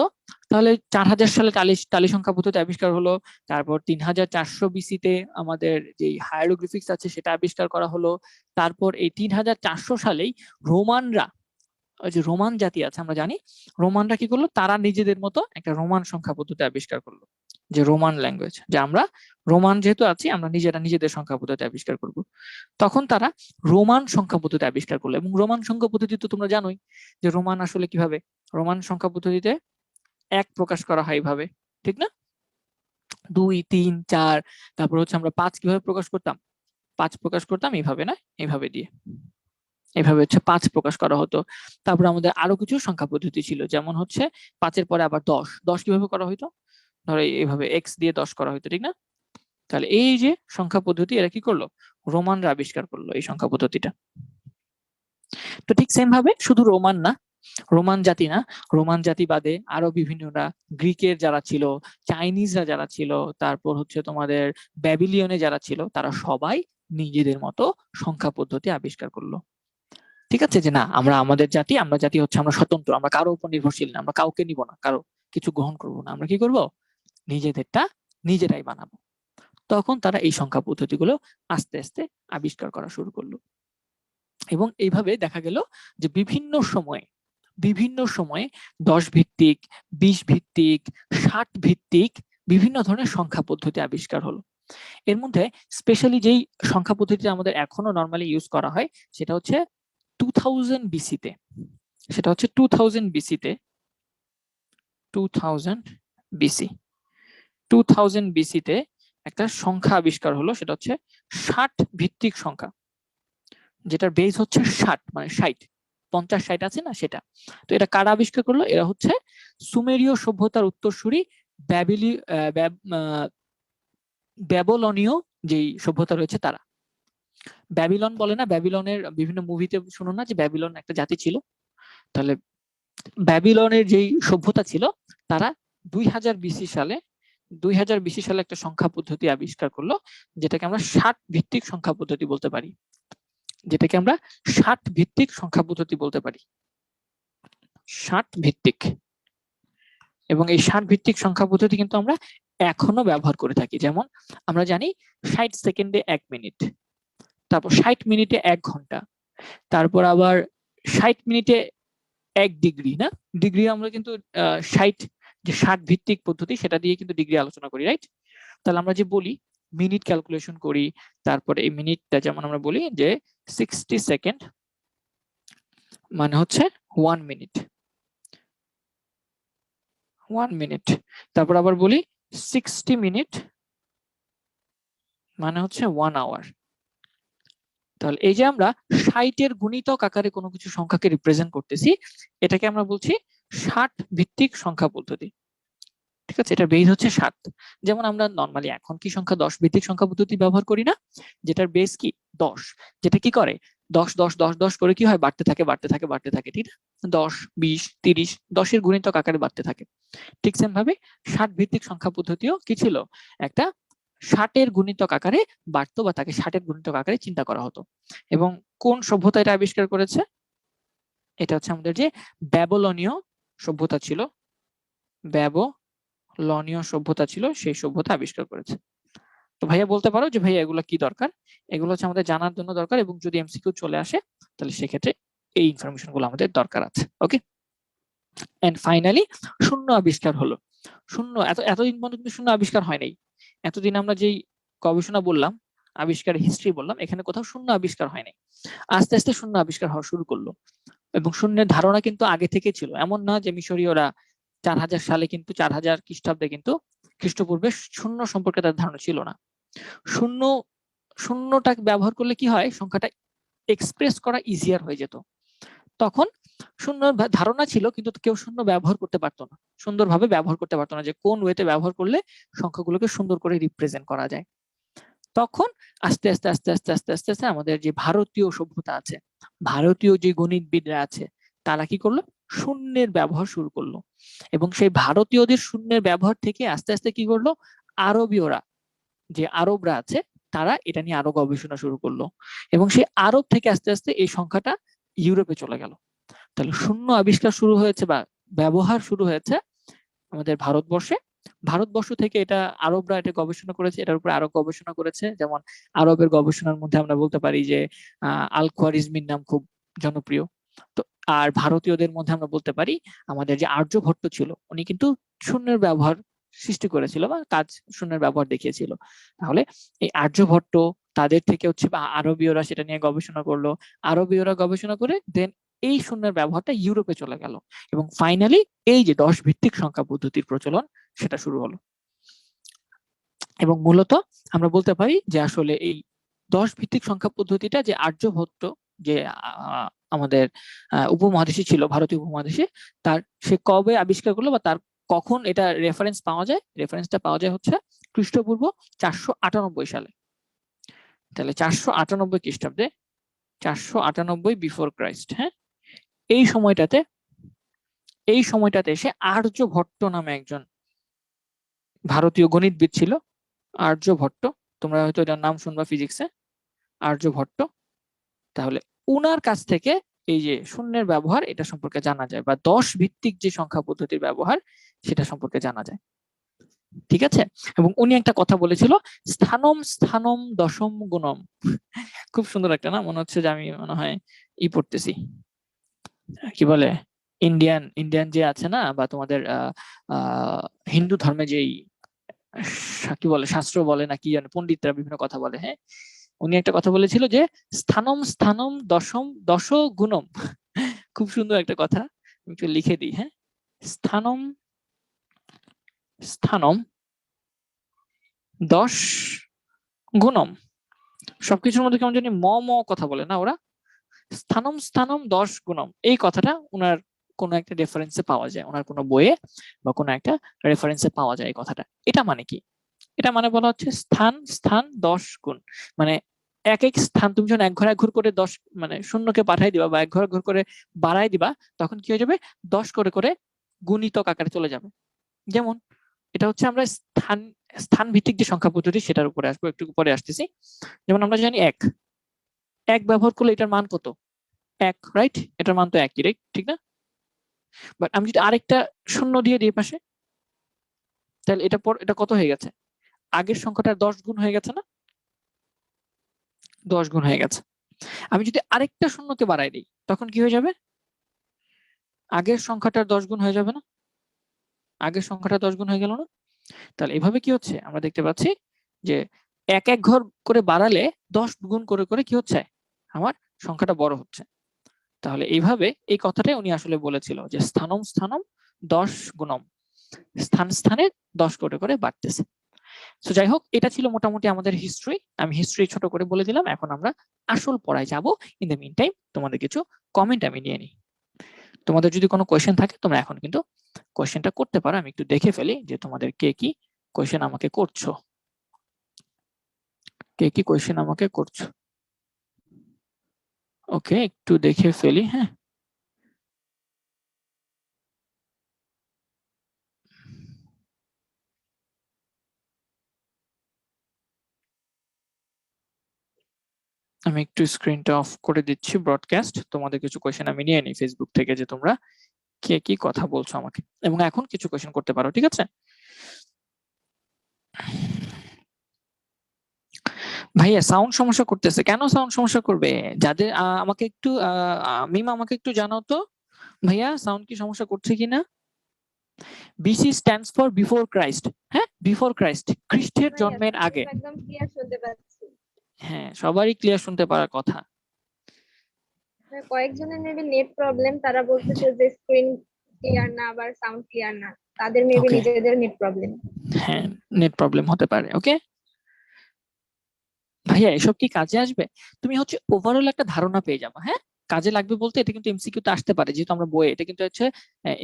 তাহলে 4000 সালে টালি সংখ্যা পদ্ধতি আবিষ্কার হলো, তারপর 3400 বিসিতে আমাদের যে হায়ারোগ্লিফিক্স আছে সেটা আবিষ্কার করা হলো, তারপর এই 3400 সালেই রোমানরা, ওই যে রোমান জাতি আছে আমরা জানি, রোমানরা কি করলো, তারা নিজেদের মতো একটা রোমান সংখ্যা পদ্ধতি আবিষ্কার করলো, যে রোমান ল্যাঙ্গুয়েজ, যে আমরা রোমান যেহেতু আছি আমরা নিজেরা নিজেদের সংখ্যা পদ্ধতি আবিষ্কার করব। তখন তারা রোমান সংখ্যা পদ্ধতি আবিষ্কার করলো, এবং রোমান সংখ্যা পদ্ধতি তো তোমরা জানোই যে রোমান আসলে কিভাবে, রোমান সংখ্যা পদ্ধতিতে 1 প্রকাশ করা হয় এইভাবে, ঠিক না? 2, 3, 4, তারপর হচ্ছে আমরা 5 কিভাবে প্রকাশ করতাম, 5 প্রকাশ করতাম এইভাবে, না এইভাবে দিয়ে, এভাবে হচ্ছে 5 প্রকাশ করা হতো। তারপর আমাদের আরো কিছু সংখ্যা পদ্ধতি ছিল, যেমন হচ্ছে 5-এর পরে আবার 10, 10 কিভাবে করা হইতো, ধরো এইভাবে x দিয়ে 10 করা হইতো, ঠিক না? তাহলে এই যে সংখ্যা পদ্ধতি এরা কি করলো, রোমানরা আবিষ্কার করলো এই সংখ্যা পদ্ধতিটা। তো ঠিক সেম ভাবে শুধু রোমান না, রোমান জাতি না, রোমান জাতি বাদে আরো বিভিন্নরা, গ্রিকের যারা ছিল, চাইনিজরা যারা ছিল, তারপর হচ্ছে তোমাদের ব্যাবিলিয়নে যারা ছিল, তারা সবাই নিজেদের মতো সংখ্যা পদ্ধতি আবিষ্কার করলো। ঠিক আছে, যে না আমরা আমাদের জাতি, আমরা জাতি হচ্ছে আমরা স্বতন্ত্র, আমরা কারো উপর নির্ভরশীল না, আমরা কাউকে নিব না, কারো কিছু গ্রহণ করব না, আমরা কি করব, নিজেদেরটা নিজেরাই বানাবো। তখন তারা এই সংখ্যা পদ্ধতিগুলো আস্তে আস্তে আবিষ্কার করা শুরু করলো, এবং এইভাবে দেখা গেল যে বিভিন্ন সময়ে 10 ভিত্তিক, 20 ভিত্তিক, 60 ভিত্তিক বিভিন্ন ধরনের সংখ্যা পদ্ধতি আবিষ্কার হলো। এর মধ্যে স্পেশালি যেই সংখ্যা পদ্ধতি আমাদের এখনো নরমালি ইউজ করা হয় সেটা হচ্ছে 2000 বিসিতে, সেটা হচ্ছে 2000 বিসিতে, 2000 বিসি, 2000 বিসিতে একটা সংখ্যা আবিষ্কার হলো, সেটা হচ্ছে 60 ভিত্তিক সংখ্যা, যেটার বেস হচ্ছে 60, মানে 60, 50, 60 আছে না সেটা। তো এটা কারা আবিষ্কার করলো, এরা হচ্ছে সুমেরীয় সভ্যতার উত্তরসূরি ব্যাবিলনীয় যেই সভ্যতা রয়েছে তারা। ব্যাবিলন বলে না, ব্যাবিলনের বিভিন্ন মুভিতে শুনো না যে ব্যাবিলন একটা জাতি ছিল, তাহলে ব্যাবিলনের যেই সভ্যতা ছিল তারা 2000 বিসি সালে একটা সংখ্যা পদ্ধতি আবিষ্কার করলো, যেটাকে আমরা 60 ভিত্তিক সংখ্যা পদ্ধতি বলতে পারি, যেটাকে আমরা 60 ভিত্তিক সংখ্যা পদ্ধতি বলতে পারি, 60 ভিত্তিক। এবং এই 60 ভিত্তিক সংখ্যা পদ্ধতি কিন্তু আমরা এখনো ব্যবহার করে থাকি, যেমন আমরা জানি 60 সেকেন্ডে 1 মিনিট, তারপর 60 মিনিটে 1 ঘন্টা, তারপর আবার 60 মিনিটে 1 ডিগ্রি, না ডিগ্রি আমরা কিন্তু 60 যে 60 ভিত্তিক পদ্ধতি সেটা দিয়ে কিন্তু ডিগ্রি আলোচনা করি, রাইট? তাহলে আমরা যে বলি মিনিট ক্যালকুলেশন করি, তারপরে এই মিনিটটা যেমন আমরা বলি যে 60 সেকেন্ড মানে হচ্ছে 1 মিনিট, 1 মিনিট, তারপর আবার বলি 60 মিনিট মানে হচ্ছে 1 আওয়ার। তাহলে এই যে আমরা 60 এর গুণিতক আকারে কোনো কিছু সংখ্যাকে রিপ্রেজেন্ট করতেছি, এটাকে আমরা বলছি 60 ভিত্তিক সংখ্যা পদ্ধতি, ঠিক আছে? এটা বেস হচ্ছে 7। যেমন আমরা নরমালি এখন কি সংখ্যা 10 ভিত্তিক সংখ্যা পদ্ধতি ব্যবহার করি না, যেটার বেস কি 10, যেটা কি করে 10 10 10 10 করে কি হয়, বাড়তে থাকে বাড়তে থাকে বাড়তে থাকে, ঠিক না? 10 20 30 10 এর গুণিতক আকারে বাড়তে থাকে। ঠিক সেম ভাবে 60 ভিত্তিক সংখ্যা পদ্ধতিও কি ছিল, একটা 60 এর গুণিতক আকারে বাড়তো, বা তাকে 60 এর গুণিতক আকারে চিন্তা করা হতো। এবং কোন সভ্যতা এটা আবিষ্কার করেছে, এটা হচ্ছে আমাদের যে ব্যাবিলনীয় সভ্যতা ছিল, ব্যাবিলনীয় সভ্যতা ছিল, সেই সভ্যতা আবিষ্কার করেছে। তো ভাইয়া বলতে পারো যে ভাইয়া এগুলো কি দরকার, এগুলো হচ্ছে আমাদের জানার জন্য দরকার, এবং যদি এমসিকিউ চলে আসে তাহলে সেক্ষেত্রে এই ইনফরমেশন গুলো আমাদের দরকার আছে। ওকে, এন্ড ফাইনালি শূন্য আবিষ্কার হলো। শূন্য এতদিন পর্যন্ত কিন্তু শূন্য আবিষ্কার হয় নাই। এতদিন আমরা যেই গবেষণা বললাম, আবিষ্কারের হিস্ট্রি বললাম, এখানে কোথাও শূন্য আবিষ্কার হয়নি, আস্তে আস্তে শূন্য আবিষ্কার হওয়া শুরু করলো। এবং শূন্যের ধারণা কিন্তু আগে থেকে ছিল, এমন না যে মিশরীয়রা 4000 সালে কিন্তু 4000 খ্রিস্টাব্দে কিন্তু খ্রিস্টপূর্বে শূন্য সম্পর্কে তার ধারণা ছিল না। শূন্য শূন্যটা ব্যবহার করলে কি হয়, সংখ্যাটা এক্সপ্রেস করা ইজিয়ার হয়ে যেত। তখন শূন্য ধারণা ছিল কিন্তু কেউ শূন্য ব্যবহার করতে পারতো না, সুন্দরভাবে ব্যবহার করতে পারতো না, যে কোন ওয়েতে ব্যবহার করলে সংখ্যাগুলোকে সুন্দর করে রিপ্রেজেন্ট করা যায়। তখন আস্তে আস্তে আস্তে আস্তে আস্তে আস্তে আস্তে আমাদের যে ভারতীয় সভ্যতা আছে, ভারতীয় যে গণিতবিদরা আছে, তারা কি করলো, শূন্যের ব্যবহার শুরু করলো। এবং সেই ভারতীয়দের শূন্যের ব্যবহার থেকে আস্তে আস্তে কি করলো, আরবীয়রা, যে আরবরা আছে, তারা এটা নিয়ে আরো গবেষণা শুরু করলো। এবং সেই আরব থেকে আস্তে আস্তে এই সংখ্যাটা ইউরোপে চলে গেল। তাহলে শূন্য আবিষ্কার শুরু হয়েছে বা ব্যবহার শুরু হয়েছে আমাদের ভারতবর্ষে। ভারতবর্ষ থেকে এটা আরবরা এটা গবেষণা করেছে, এটার উপরে আরো গবেষণা করেছে। যেমন আরবের গবেষণার মধ্যে আমরা বলতে পারি যে আল খোয়ারিজমির নাম খুব জনপ্রিয়। তো আর ভারতীয়দের মধ্যে আমরা বলতে পারি আমাদের যে আর্যভট্ট ছিল, উনি কিন্তু শূন্যের ব্যবহার সৃষ্টি করেছিল বা কাজ শূন্যের ব্যবহার দেখিয়েছিল। তাহলে এই আর্যভট্ট, তাদের থেকে হচ্ছে বা আরবীয়রা সেটা নিয়ে গবেষণা করলো, আরবীয়রা গবেষণা করে দেন এই শূন্যের ব্যবহারটা ইউরোপে চলে গেল। এবং ফাইনালি এই যে 10 ভিত্তিক সংখ্যা পদ্ধতির প্রচলন সেটা শুরু হলো। এবং মূলত আমরা বলতে পারি যে আসলে এই 10 ভিত্তিক সংখ্যা পদ্ধতিটা যে আর্যভট্ট, যে আমাদের উপমহাদেশে ছিল, ভারতীয় উপমহাদেশে, তার সে কবে আবিষ্কার করলো বা তার কখন এটা রেফারেন্স পাওয়া যায়, রেফারেন্সটা পাওয়া যায় হচ্ছে খ্রিস্টপূর্ব 498 সালে। তাহলে 498 খ্রিস্টাব্দে, 498 বিফোর ক্রাইস্ট, হ্যাঁ, এই সময়টাতে এসে আর্যভট্ট নামে একজন ভারতীয় গণিতবিদ ছিল, আর্যভট্ট। তোমরা হয়তো এটার নাম শুনবা ফিজিক্সে, আর্যভট্ট। তাহলে উনার কাছ থেকে এই যে শূন্যের ব্যবহার এটা সম্পর্কে জানা যায়, বা 10 ভিত্তিক যে সংখ্যা পদ্ধতির ব্যবহার সেটা সম্পর্কে জানা যায়। ঠিক আছে। এবং উনি একটা কথা বলেছিল, স্থানম স্থানম দশম গুণম। খুব সুন্দর একটা না, মনে হচ্ছে যে আমি মনে হয় পড়তেছি, কি বলে, ইন্ডিয়ান যে আছে না, বা তোমাদের হিন্দু ধর্মে যেই কি বলে, শাস্ত্র বলে না কি জানে, পণ্ডিতরা বিভিন্ন কথা বলে, হ্যাঁ, উনি একটা কথা বলেছিল যে স্থানম স্থানম দশম দশ গুণম। খুব সুন্দর একটা কথা, আমি একটু লিখে দিই, হ্যাঁ, স্থানম স্থানম 10 গুণম। সবকিছুর মধ্যে কেমন জানি ম কথা বলে না ওরা, স্থানম স্থানম 10 গুণম, এই কথাটা উনার কোন একটা রেফারেন্সে পাওয়া যায়, ওনার কোনো বইয়ে বা কোনো একটা রেফারেন্সে পাওয়া যায় এই কথাটা। এটা মানে কি? এটা মানে বলা হচ্ছে স্থান স্থান 10 গুণ, মানে এক এক স্থান তুমি যখন এক ঘর করে 10 মানে শূন্যকে পাঠাই দিবা বা এক ঘর করে বাড়াই দিবা, তখন কি হয়ে যাবে, 10 করে গুণিতক আকারে চলে যাবে। যেমন এটা হচ্ছে আমরা স্থান ভিত্তিক যে সংখ্যা পদ্ধতি সেটার উপরে আসবো, একটু পরে আসতেছি। যেমন আমরা জানি এক ব্যবহার করলে এটার মান কত, 1, রাইট? এটার মান তো 1ই, রাইট? ঠিক না? বাট আমি যদি আরেকটা শূন্য দিয়ে দিই পাশে, তাহলে এটা কত হয়ে গেছে, আগের সংখ্যাটার 10 গুণ হয়ে গেছে না? 10 গুণ হয়ে গেছে। আমি যদি আরেকটা শূন্যকে বাড়াই দিই, তখন কি হয়ে যাবে, আগের সংখ্যাটার 10 গুণ হয়ে যাবে না? আগের সংখ্যাটা 10 গুণ হয়ে গেল না? তাহলে এভাবে কি হচ্ছে, আমরা দেখতে পাচ্ছি যে এক ঘর করে বাড়ালে 10 গুণ করে কি হচ্ছে, আমার সংখ্যাটা বড় হচ্ছে। তাহলে এইভাবে এই কথাটাই উনি আসলে বলেছিল যে স্থানম স্থানম 10 গুণম, স্থান স্থানে 10 করে বাড়তেছে। তো যাই হোক, এটা ছিল মোটামুটি আমাদের হিস্ট্রি। আমি হিস্ট্রি ছোট করে বলে দিলাম, এখন আমরা আসল পড়ায় যাব। ইন দ্য মিন টাইম তোমাদের কিছু কমেন্ট আমি নিয়ে নিই। তোমাদের যদি কোনো কোয়েশ্চেন থাকে তোমরা এখন কিন্তু কোয়েশ্চেনটা করতে পারো। আমি একটু দেখে ফেলি যে তোমাদের কে কি কোয়েশ্চেন আমাকে করছো, কে কি কোয়েশ্চেন আমাকে করছো। ওকে, একটু দেখে ফেলি, হ্যাঁ। আমি একটু স্ক্রিনটা অফ করে দিচ্ছি ব্রডকাস্ট, তোমাদের কিছু কোয়েশ্চেন আমি নিয়ে নিই ফেসবুক থেকে, যে তোমরা কে কি কথা বলছো আমাকে, এবং এখন কিছু কোয়েশ্চেন করতে পারো, ঠিক আছে? ভাইয়া সাউন্ড সমস্যা করতেছে, কেন সাউন্ড সমস্যা করবে? যাদের আমাকে একটু মিম আমাকে একটু জানাও তো ভাইয়া, সাউন্ড কি সমস্যা করছে কিনা? BC stands for before Christ, হ্যাঁ, বিফোর ক্রাইস্ট, খ্রিস্টের জন্মের আগে। একদম ক্লিয়ার শুনতে পাচ্ছি। হ্যাঁ, সবারই ক্লিয়ার শুনতে পারার কথা। কয়েকজনের মেবি নেট প্রবলেম, তারা বলতেছে যে স্ক্রিন ক্লিয়ার না, আবার সাউন্ড ক্লিয়ার না, তাদের মেবি ওকে, নিজেদের নেট প্রবলেম। হ্যাঁ, নেট প্রবলেম হতে পারে। ওকে ভাইয়া, এসব কি কাজে আসবে? তুমি হচ্ছে ওভারঅল একটা ধারণা পেয়ে যাবে। হ্যাঁ, কাজে লাগবে বলতে এটা কিন্তু এমসিকিউ তে আসতে পারে, যেহেতু আমরা বই, এটা কিন্তু হচ্ছে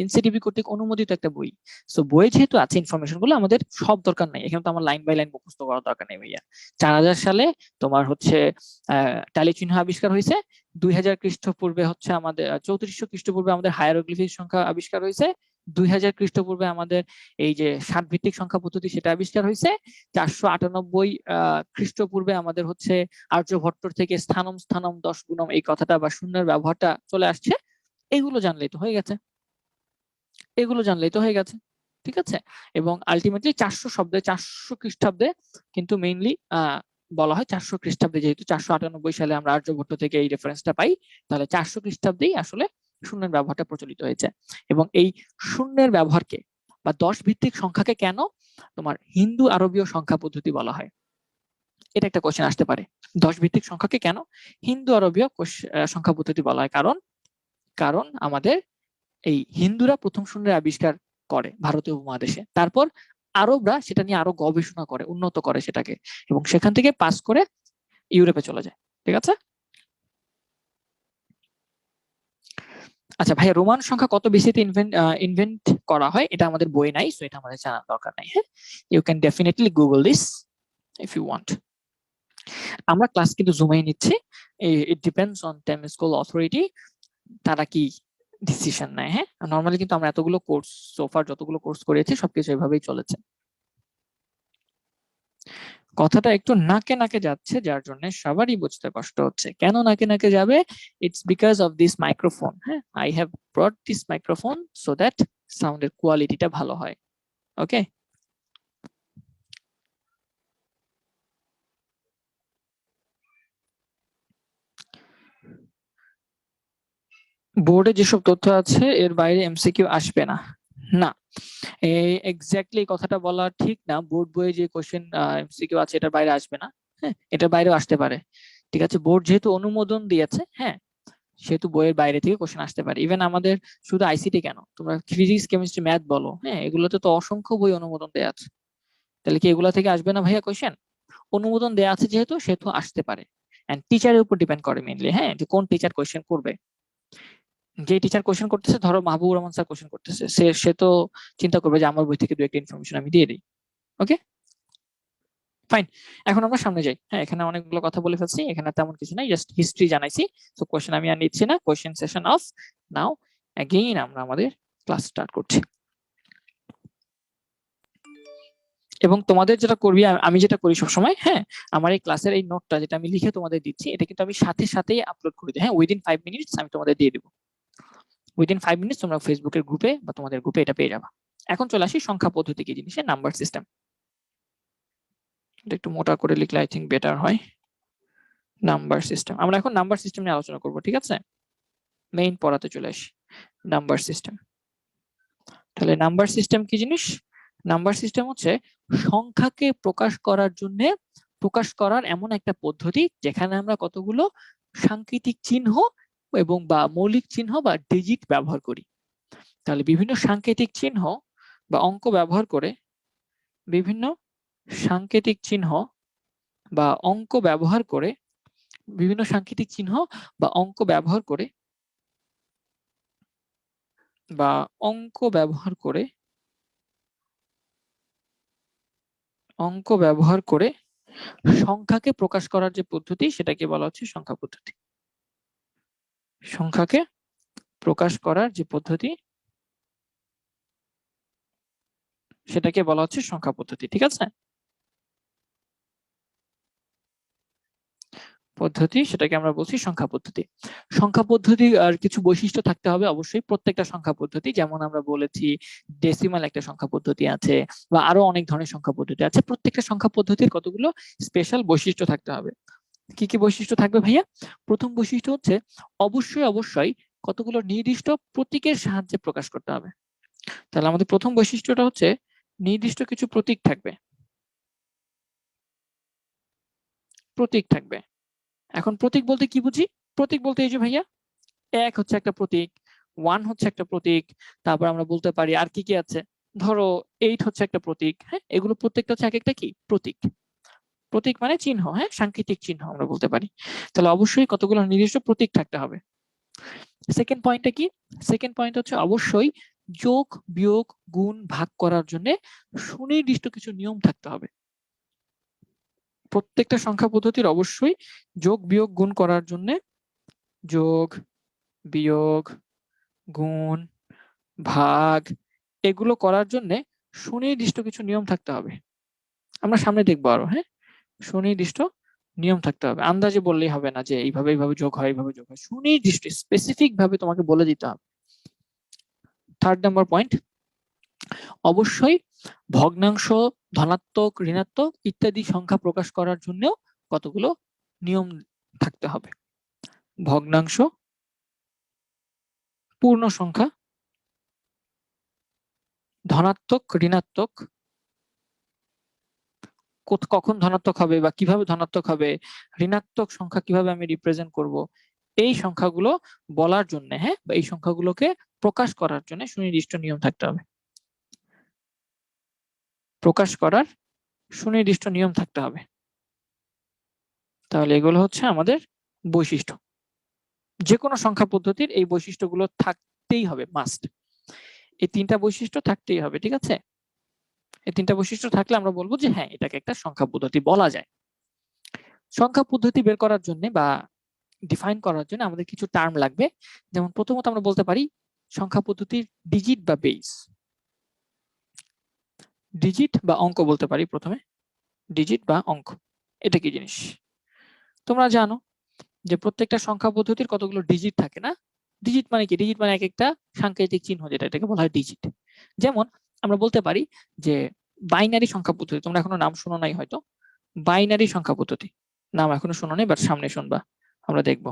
এনসিটিবি কর্তৃক অনুমোদিত একটা বই। সো বইয়ে যেহেতু আছে ইনফরমেশন গুলো, আমাদের সব দরকার নাই, এখানে তো আমার লাইন বাই লাইন মুখস্থ করার দরকার নেই ভাইয়া। 4000 সালে তোমার হচ্ছে টালি চিহ্ন আবিষ্কার হয়েছে। 2000 খ্রিস্টপূর্বে হচ্ছে আমাদের 3400 খ্রিস্টপূর্বে আমাদের হায়ারোগ্লিফিক সংখ্যা আবিষ্কার হয়েছে। 2000 খ্রিস্টপূর্বে আমাদের এই যে ষাট ভিত্তিক সংখ্যা পদ্ধতি সেটা আবিষ্কার হয়েছে। 498 খ্রিস্টপূর্বে আমাদের হচ্ছে আর্যভট্টর থেকে স্থানম স্থানম 10 গুণম এই কথাটা বা শূন্যের ব্যবহারটা চলে আসছে। এগুলো জানলেই তো হয়ে গেছে, এগুলো জানলেই তো হয়ে গেছে। ঠিক আছে, এবং আলটিমেটলি 400 খ্রিস্টাব্দে কিন্তু মেইনলি বলা হয় 400 খ্রিস্টাব্দে, যেহেতু 498 সালে আমরা আর্যভট্ট থেকে এই রেফারেন্সটা পাই, তাহলে 400 খ্রিস্টাব্দেই আসলে শূন্যের ব্যবহারটা প্রচলিত হয়েছে। এবং এই শূন্যের ব্যবহারকে বা 10 ভিত্তিক সংখ্যাকে কেন তোমার হিন্দু আরবীয় সংখ্যা পদ্ধতি বলা হয়, এটা একটা কোশ্চেন আসতে পারে। 10 ভিত্তিক সংখ্যাকে কেন হিন্দু আরবীয় সংখ্যা পদ্ধতি বলা হয়? কারণ কারণ আমাদের এই হিন্দুরা প্রথম শূন্যের আবিষ্কার করে ভারতীয় উপমহাদেশে, তারপর আরবরা সেটা নিয়ে আরো গবেষণা করে, উন্নত করে সেটাকে, এবং সেখান থেকে পাস করে ইউরোপে চলে যায়। ঠিক আছে, আচ্ছা ভাইয়া, রোমান সংখ্যা কত বেশিতে ইনভেন্ট করা হয়? এটা আমাদের বই নাই, সো এটা আমাদের জানার দরকার নাই। হ্যাঁ, you can definitely Google this if you want. আমরা ক্লাস কিন্তু জুমেই নিচ্ছি, it depends on them school authority, তারা কি ডিসিশন নেয়। হ্যাঁ, নর্মালি কিন্তু আমরা এতগুলো কোর্স, সোফার যতগুলো কোর্স করেছি সবকিছু এভাবেই চলেছে। কথাটা একটু নাকে নাকে যাচ্ছে, যার জন্য সবারই বুঝতে কষ্ট হচ্ছে। কেন নাকে নাকে যাবে? It's because of this microphone. হ্যাঁ, I have brought this microphone so that সাউন্ডের কোয়ালিটিটা ভালো হয়। ওকে, বোর্ডে যেসব তথ্য আছে এর বাইরে এমসিকিউ আসবে না। না, এক্স্যাক্টলি কথাটা বলা ঠিক না। বোর্ড বইয়ে যে কোশ্চেন এমসিকিউ আছে এটার বাইরে আসবে না। হ্যাঁ, এটার বাইরেও আসতে পারে। ঠিক আছে, বোর্ড যেহেতু অনুমোদন দিয়েছে, হ্যাঁ, সেহেতু বইয়ের বাইরে থেকে কোশ্চেন আসতে পারে। ইভেন আমাদের শুধু আইসিটি কেন, তোমরা ফিজিক্স কেমিস্ট্রি ম্যাথ বলো, হ্যাঁ, এগুলোতে তো অসংখ্য বই অনুমোদন দেওয়া আছে। তাহলে কি এগুলা থেকে আসবে না ভাইয়া কোশ্চেন? অনুমোদন দেওয়া আছে যেহেতু, সেহেতু আসতে পারে। এন্ড টিচারের উপর ডিপেন্ড করে মেইনলি, হ্যাঁ, যে কোন টিচার কোশ্চেন করবে। যে টিচার কোশ্চেন করতেছে, ধরো মাহবুবুর রহমান স্যার কোশ্চেন করতেছে, সে তো চিন্তা করবে যে আমার বই থেকে দু একটা ইনফরমেশন আমি দিয়ে দিই। ওকে ফাইন, এখন আমরা সামনে যাই। হ্যাঁ, এখানে অনেকগুলো কথা বলে ফেলছি, এখানে তেমন কিছু নাই, জাস্ট হিস্ট্রি জানাইছি। তো কোশ্চেন আমি আর নিচ্ছি না, question session of now. Again আমরা আমাদের ক্লাস স্টার্ট করছি। এবং তোমাদের যেটা করবি, আমি যেটা করি সবসময়, হ্যাঁ, আমার এই ক্লাসের এই নোটটা যেটা আমি লিখে তোমাদের দিচ্ছি, এটা কিন্তু আমি সাথে সাথেই আপলোড করে দিই। হ্যাঁ, উইদিন 5 মিনিটস আমি তোমাদের দিয়ে দেবো। উইদিন 5 মিনিটস তোমরা ফেসবুকের গ্রুপে বা তোমাদের গ্রুপে এটা পেয়ে যাবা। এখন চলে আসি সংখ্যা পদ্ধতি কি জিনিস, নাম্বার সিস্টেম। একটু মোটা করে লিখলে আই থিঙ্ক বেটার হয়। নাম্বার সিস্টেম, আমরা এখন নাম্বার সিস্টেম নিয়ে আলোচনা করবো। ঠিক আছে, মেইন পড়াতে চলে আসি। নাম্বার সিস্টেম, তাহলে নাম্বার সিস্টেম কি জিনিস? নাম্বার সিস্টেম হচ্ছে সংখ্যাকে প্রকাশ করার জন্য, প্রকাশ করার এমন একটা পদ্ধতি যেখানে আমরা কতগুলো সাংকেতিক চিহ্ন এবং বা মৌলিক চিহ্ন বা ডিজিট ব্যবহার করি। তাহলে বিভিন্ন সাংকেতিক চিহ্ন বা অঙ্ক ব্যবহার করে, বিভিন্ন সাংকেতিক চিহ্ন বা অঙ্ক ব্যবহার করে, বিভিন্ন সাংকেতিক চিহ্ন বা অঙ্ক ব্যবহার করে বা অঙ্ক ব্যবহার করে, অঙ্ক ব্যবহার করে সংখ্যাকে প্রকাশ করার যে পদ্ধতি সেটাকে বলা হচ্ছে সংখ্যা পদ্ধতি। সংখ্যাকে প্রকাশ করার যে পদ্ধতি সেটাকে বলা হচ্ছে সংখ্যা পদ্ধতি। ঠিক আছে, পদ্ধতি সেটাকে আমরা বলছি সংখ্যা পদ্ধতি। সংখ্যা পদ্ধতি আর কিছু বৈশিষ্ট্য থাকতে হবে অবশ্যই প্রত্যেকটা সংখ্যা পদ্ধতি, যেমন আমরা বলেছি ডেসিমাল একটা সংখ্যা পদ্ধতি আছে, বা আরো অনেক ধরনের সংখ্যা পদ্ধতি আছে। প্রত্যেকটা সংখ্যা পদ্ধতির কতগুলো স্পেশাল বৈশিষ্ট্য থাকতে হবে। কি কি বৈশিষ্ট্য থাকবে ভাইয়া? প্রথম বৈশিষ্ট্য হচ্ছে অবশ্যই অবশ্যই কতগুলো নির্দিষ্ট প্রতীকের সাহায্যে প্রকাশ করতে হবে। তাহলে আমাদের প্রথম বৈশিষ্ট্যটা হচ্ছে নির্দিষ্ট কিছু প্রতীক থাকবে। প্রতীক থাকবে। এখন প্রতীক বলতে কি বুঝি? প্রতীক বলতে এই যে ভাইয়া 1 হচ্ছে একটা প্রতীক, 1 হচ্ছে একটা প্রতীক, তারপর আমরা বলতে পারি আর কি কি আছে, ধরো 8 হচ্ছে একটা প্রতীক। হ্যাঁ, এগুলো প্রত্যেকটা হচ্ছে এক একটা কি প্রতীক। প্রতীক মানে চিহ্ন, হ্যাঁ, সাংকেতিক চিহ্ন আমরা বলতে পারি। তাহলে অবশ্যই কতগুলো নির্দিষ্ট প্রতীক থাকতে হবে। সেকেন্ড পয়েন্টটা কি? সেকেন্ড পয়েন্ট হচ্ছে অবশ্যই যোগ বিয়োগ গুণ ভাগ করার জন্য সুনির্দিষ্ট কিছু নিয়ম থাকতে হবে। প্রত্যেকটা সংখ্যা পদ্ধতির অবশ্যই যোগ বিয়োগ গুণ করার জন্য যোগ বিয়োগ গুণ ভাগ এগুলো করার জন্য সুনির্দিষ্ট কিছু নিয়ম থাকতে হবে। আমরা সামনে দেখবো আরো, হ্যাঁ, সুনির্দিষ্ট নিয়ম থাকতে হবে। আন্দাজে বললেই হবে না যে এইভাবে এইভাবে যোগ হয়, এইভাবে যোগ হয়। সুনির্দিষ্ট স্পেসিফিক ভাবে তোমাকে বলে দিতে হবে। থার্ড নাম্বার পয়েন্ট, অবশ্যই ভগ্নাংশ, ধনাত্মক, ঋণাত্মক ইত্যাদি সংখ্যা প্রকাশ করার জন্য কতগুলো নিয়ম থাকতে হবে। ভগ্নাংশ, পূর্ণ সংখ্যা, ধনাত্মক, ঋণাত্মক, কখন ধনাত্মক হবে বা কিভাবে ধনাত্মক হবে, ঋণাত্মক সংখ্যা কিভাবে আমি রিপ্রেজেন্ট করব, এই সংখ্যাগুলো বলার জন্য, হ্যাঁ, বা এই সংখ্যাগুলোকে প্রকাশ করার জন্য সুনির্দিষ্ট নিয়ম থাকতে হবে। প্রকাশ করার সুনির্দিষ্ট নিয়ম থাকতে হবে। তাহলে এগুলো হচ্ছে আমাদের বৈশিষ্ট্য। যে কোনো সংখ্যা পদ্ধতির এই বৈশিষ্ট্যগুলো থাকতেই হবে, মাস্ট। এই তিনটা বৈশিষ্ট্য থাকতেই হবে, ঠিক আছে? এই তিনটা বৈশিষ্ট্য থাকলে আমরা বলবো যে হ্যাঁ, এটাকে একটা সংখ্যা পদ্ধতি বলা যায়। সংখ্যা পদ্ধতি বের করার জন্য বা ডিফাইন করার জন্য আমাদের কিছু টার্ম লাগবে। যেমন প্রথমত আমরা বলতে পারি সংখ্যা পদ্ধতির ডিজিট বা বেস। ডিজিট বা অঙ্ক বলতে পারি প্রথমে। ডিজিট বা অঙ্ক, এটা কি জিনিস? তোমরা জানো যে প্রত্যেকটা সংখ্যা পদ্ধতির কতগুলো ডিজিট থাকে না? ডিজিট মানে কি? ডিজিট মানে এক একটা সাংকেতিক চিহ্ন, যেটা এটাকে বলা হয় ডিজিট। যেমন আমরা বলতে পারি যে বাইনারি সংখ্যা পদ্ধতি, তোমরা এখনো নাম শোনো নাই হয়তো। বাইনারি সংখ্যা পদ্ধতি নাম এখনো শোনো নাই, বাট সামনে শুনবা, আমরা দেখবো।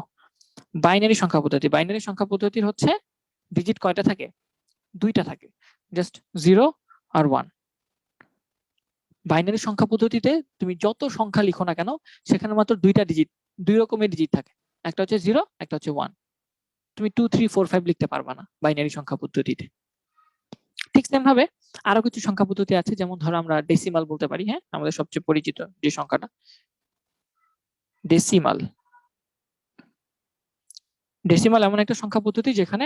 বাইনারি সংখ্যা পদ্ধতি, বাইনারি সংখ্যা পদ্ধতির হচ্ছে ডিজিট কয়টা থাকে? দুইটা থাকে, জাস্ট 0 আর 1। বাইনারি সংখ্যা পদ্ধতিতে তুমি যত সংখ্যা লিখো না কেন সেখানে মাত্র দুইটা ডিজিট, দুই রকমের ডিজিট থাকে, একটা হচ্ছে 0, একটা হচ্ছে 1। তুমি 2 3 4 5 লিখতে পারবা না বাইনারি সংখ্যা পদ্ধতিতে। ঠিক সেম ভাবে আরো কিছু সংখ্যা পদ্ধতি আছে, যেমন ধরো আমরা ডেসিমাল বলতে পারি, হ্যাঁ, আমাদের সবচেয়ে পরিচিত যে সংখ্যাটা ডেসিমাল। ডেসিমাল এমন একটা সংখ্যা পদ্ধতি যেখানে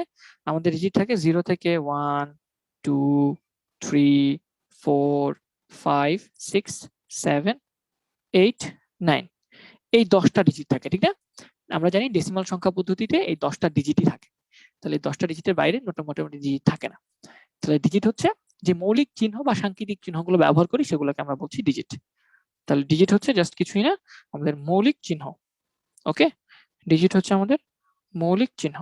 আমাদের ডিজিট থাকে 0 থেকে 1 2 3 4 5 6 7 8 9, এই 10টা ডিজিট থাকে, ঠিক না? আমরা জানি ডেসিমাল সংখ্যা পদ্ধতিতে এই 10টা ডিজিটই থাকে। তাহলে 10টা ডিজিটের বাইরে মোটামুটি ডিজিট থাকে না। তাহলে ডিজিট হচ্ছে যে মৌলিক চিহ্ন বা সাংকেতিক চিহ্নগুলো ব্যবহার করি সেগুলোকে আমরা বলছি ডিজিট। তাহলে ডিজিট হচ্ছে জাস্ট কিছুই না, আমাদের মৌলিক চিহ্ন। ওকে, ডিজিট হচ্ছে আমাদের মৌলিক চিহ্ন।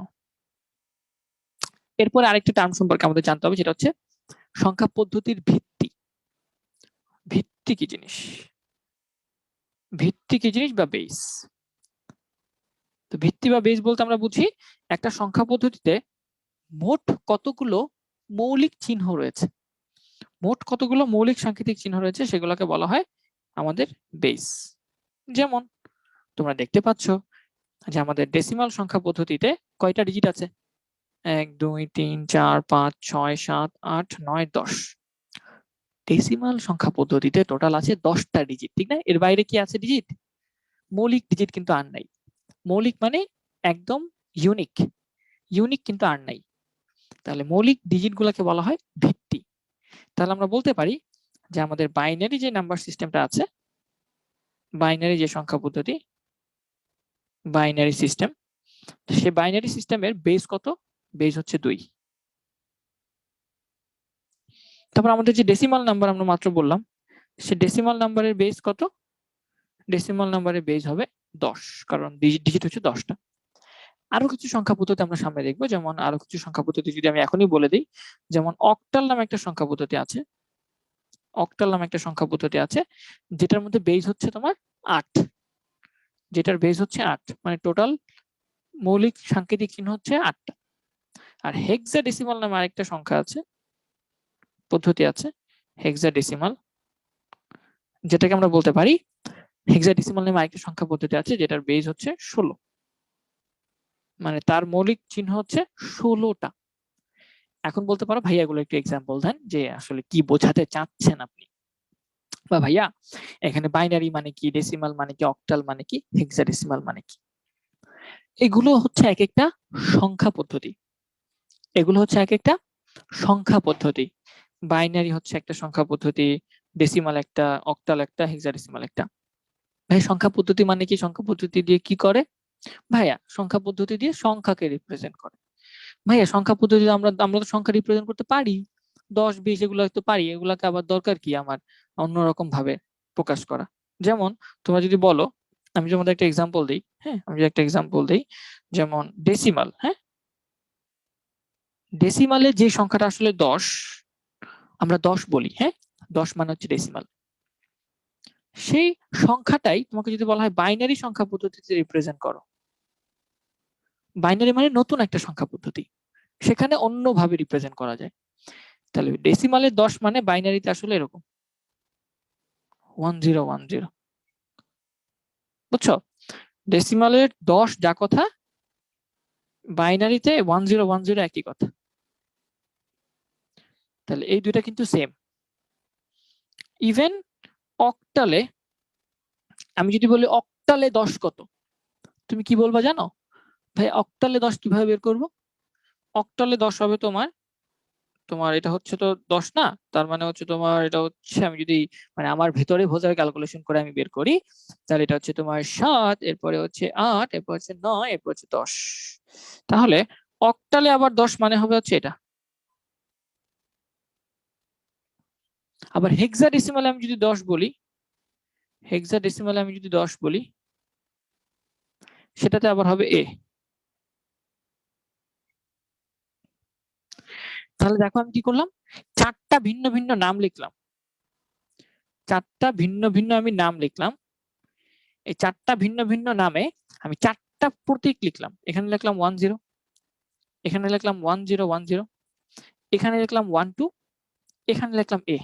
এরপরে আরেকটা টার্ম সম্পর্কে আমাদের জানতে হবে, যেটা হচ্ছে সংখ্যা পদ্ধতির ভিত্তি। ভিত্তি কি জিনিস? ভিত্তি কি জিনিস বা বেস? তো ভিত্তি বা বেস বলতে আমরা বুঝি একটা সংখ্যা পদ্ধতিতে মোট কতগুলো মৌলিক চিহ্ন রয়েছে, মোট কতগুলো মৌলিক সাংকেতিক চিহ্ন রয়েছে সেগুলোকে বলা হয় আমাদের বেস। যেমন তোমরা দেখতে পাচ্ছ যে আমাদের ডেসিমাল সংখ্যা পদ্ধতিতে কয়টা ডিজিট আছে? 1 2 3 4 5 6 7 8 9 10। ডেসিমাল সংখ্যা পদ্ধতিতে টোটাল আছে 10টা ডিজিট, ঠিক না? এর বাইরে কি আছে ডিজিট? মৌলিক ডিজিট কিন্তু আর নাই। মৌলিক মানে একদম ইউনিক, ইউনিক কিন্তু আর নাই। তাহলে মৌলিক ডিজিট গুলাকে বলা হয় ভিত্তি। তাহলে আমরা বলতে পারি যে আমাদের বাইনারি যে নাম্বার সিস্টেমটা আছে, বাইনারি যে সংখ্যা পদ্ধতি, বাইনারি সিস্টেম, সে বাইনারি সিস্টেমের বেস কত? বেস হচ্ছে 2। তারপর আমাদের যে ডেসিমাল নাম্বার আমরা মাত্র বললাম, সে ডেসিমাল নাম্বারের বেস কত? ডেসিমাল নাম্বারের বেস হবে 10, কারণ ডিজিট হচ্ছে 10টা। আরো কিছু সংখ্যা পদ্ধতি আমরা সামনে দেখবো, যেমন আরো কিছু সংখ্যা পদ্ধতি যদি আমি এখনই বলে দিই, যেমন অক্টাল নামে একটা সংখ্যা পদ্ধতি আছে। অক্টাল নামে একটা সংখ্যা পদ্ধতি আছে যেটার মধ্যে বেস হচ্ছে তোমার 8, যেটার বেস হচ্ছে 8, মানে টোটাল মৌলিক সাংকেতিক চিহ্ন হচ্ছে 8টা। আর হেক্সাডেসিমাল নামে আরেকটা সংখ্যা আছে, পদ্ধতি আছে হেক্সাডেসিমাল, যেটাকে আমরা বলতে পারি হেক্সাডেসিমাল নামে আরেকটা সংখ্যা পদ্ধতি আছে যেটার বেজ হচ্ছে 16, মানে তার মৌলিক চিহ্ন হচ্ছে 16টা। এখন বলতে পারো ভাইয়া এগুলো একটু এক্সাম্পল দেন যে আসলে কি বোঝাতে চাচ্ছেন আপনি, বা ভাইয়া এখানে বাইনারি মানে কি, ডেসিমাল মানে কি, অক্টাল মানে কি, হেক্সাডেসিমাল মানে কি। এগুলো হচ্ছে এক একটা সংখ্যা পদ্ধতি, এগুলো হচ্ছে এক একটা সংখ্যা পদ্ধতি। বাইনারি হচ্ছে একটা সংখ্যা পদ্ধতি, ডেসিমাল একটা, অক্টাল একটা, হেক্সাডেসিমাল একটা। ভাই সংখ্যা পদ্ধতি মানে কি? সংখ্যা পদ্ধতি দিয়ে কি করে ভাইয়া? সংখ্যা পদ্ধতি দিয়ে সংখ্যাকে রিপ্রেজেন্ট করে। ভাইয়া সংখ্যা পদ্ধতিতে আমরা আমরা তো সংখ্যা রিপ্রেজেন্ট করতে পারি, 10 20 এগুলো হয়তো পারি, এগুলাকে আবার দরকার কি আমার অন্যরকম ভাবে প্রকাশ করা? যেমন তোমরা যদি বলো, আমি তোমাদের একটা এক্সাম্পল দিই, হ্যাঁ আমি যদি একটা এক্সাম্পল দিই, যেমন ডেসিমাল, হ্যাঁ ডেসিমালে যে সংখ্যাটা আসলে 10, আমরা 10 বলি, হ্যাঁ 10 মানে হচ্ছে ডেসিমাল। সেই সংখ্যাটাই তোমাকে যদি বলা হয় বাইনারি সংখ্যা পদ্ধতিতে রিপ্রেজেন্ট করো, বাইনারি মানে নতুন একটা সংখ্যা পদ্ধতি, সেখানে অন্যভাবে রিপ্রেজেন্ট করা যায়। তাহলে ডেসিমালে 10 মানে বাইনারিতে আসলে এরকম 1010, বুঝছো? ডেসিমালের 10 যা কথা, বাইনারিতে 1010 একই কথা। তাহলে এই দুইটা কিন্তু সেম। ইভেন অক্টালে, আমি যদি বলি অক্টালে 10 কত, তুমি কি বলবা জানো? ভাই অক্টালে 10 কিভাবে বের করব? অক্টালে 10 হবে তোমার তোমার এটা হচ্ছে তো 10 না, তার মানে হচ্ছে তোমার এটা হচ্ছে, আমি যদি মানে আমার ভেতরে বোঝার ক্যালকুলেশন করে আমি বের করি, তাহলে এটা হচ্ছে তোমার 7, এরপরে হচ্ছে 8, এরপর হচ্ছে 9, এরপর হচ্ছে 10। তাহলে অক্টালে আবার 10 মানে হবে হচ্ছে এটা। আবার হেক্সাডেসিমালে আমি যদি 10 বলি, হেক্সাডেসিমালে আমি যদি 10 বলি, সেটাতে আবার হবে এ। তাহলে দেখো আমি কি করলাম, চারটা ভিন্ন ভিন্ন নাম লিখলাম, চারটা ভিন্ন ভিন্ন আমি নাম লিখলাম। এই চারটা ভিন্ন ভিন্ন নামে আমি চারটা প্রতীক লিখলাম। এখানে লিখলাম 10, এখানে লিখলাম 1010, এখানে লিখলাম 12, এখানে লিখলাম এ।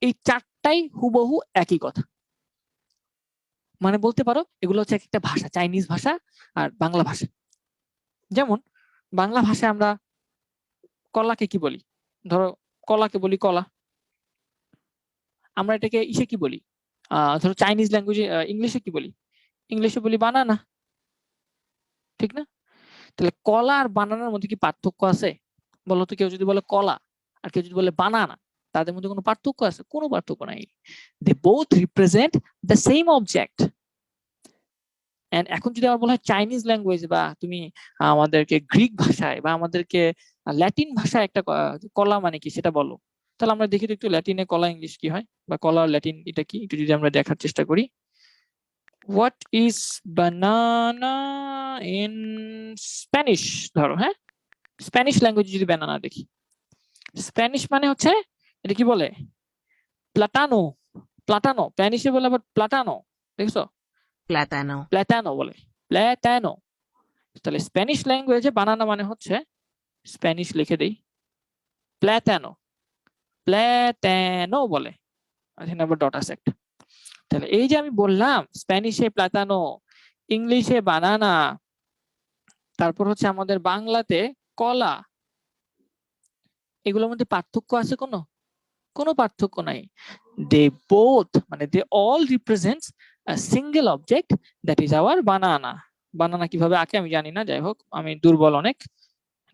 এই চারটাই হুবহু একই কথা। মানে বলতে পারো এগুলো হচ্ছে একটা ভাষা, চাইনিজ ভাষা আর বাংলা ভাষা। যেমন বাংলা ভাষায় আমরা কলাকে কি বলি? ধরো কলাকে বলি কলা। আমরা এটাকে ইসে কি বলি? ধরো চাইনিজ ল্যাঙ্গুয়েজে, ইংলিশে কি বলি? ইংলিশে বলি বানানা, ঠিক না? তাহলে কলা আর বানানার মধ্যে কি পার্থক্য আছে? বলতো, কেউ যদি বলে কলা আর কেউ যদি বলে বানানা, তাদের মধ্যে কোনো পার্থক্য আছে? কোনো পার্থক্য নাই। They both represent the same object. And এখন যদি আমার বলা হয় চাইনিজ ল্যাঙ্গুয়েজ, বা তুমি আমাদেরকে গ্রিক ভাষায় বা আমাদেরকে ল্যাটিন ভাষায় একটা কলা মানে কি সেটা বলো, তাহলে আমরা দেখি একটু ল্যাটিনে কলা ইংলিশ কি হয়, বা কলা ল্যাটিন এটা কি, একটু যদি আমরা দেখার চেষ্টা করি। What is banana in Spanish? ধরো হ্যাঁ, স্প্যানিশ ল্যাঙ্গুয়েজ যদি বানানা দেখি, স্প্যানিশ মানে হচ্ছে এটা কি বলে? প্লাটানো। প্লাটানো স্প্যানিশে বলে আবার প্লাটানো, দেখছো? Plátano. প্লাটানো বলে, প্লাটানো। তাহলে স্প্যানিশ ল্যাঙ্গুয়েজে বানানা মানে হচ্ছে, স্প্যানিশ লিখে দেই, প্লাটানো, প্লাটানো বলে, এখানে আবার ডট আছে একটা। তাহলে এই যে আমি বললাম স্প্যানিশে প্লাটানো, ইংলিশে বানানা, তারপর হচ্ছে আমাদের বাংলাতে কলা, এগুলোর মধ্যে পার্থক্য আছে কোনো? কোনো পার্থক্য নাই। দে বোথ মানে they all represents a single object, that is our banana. Banana কিভাবে আঁকে আমি জানি না, যাই হোক আমি দুর্বল অনেক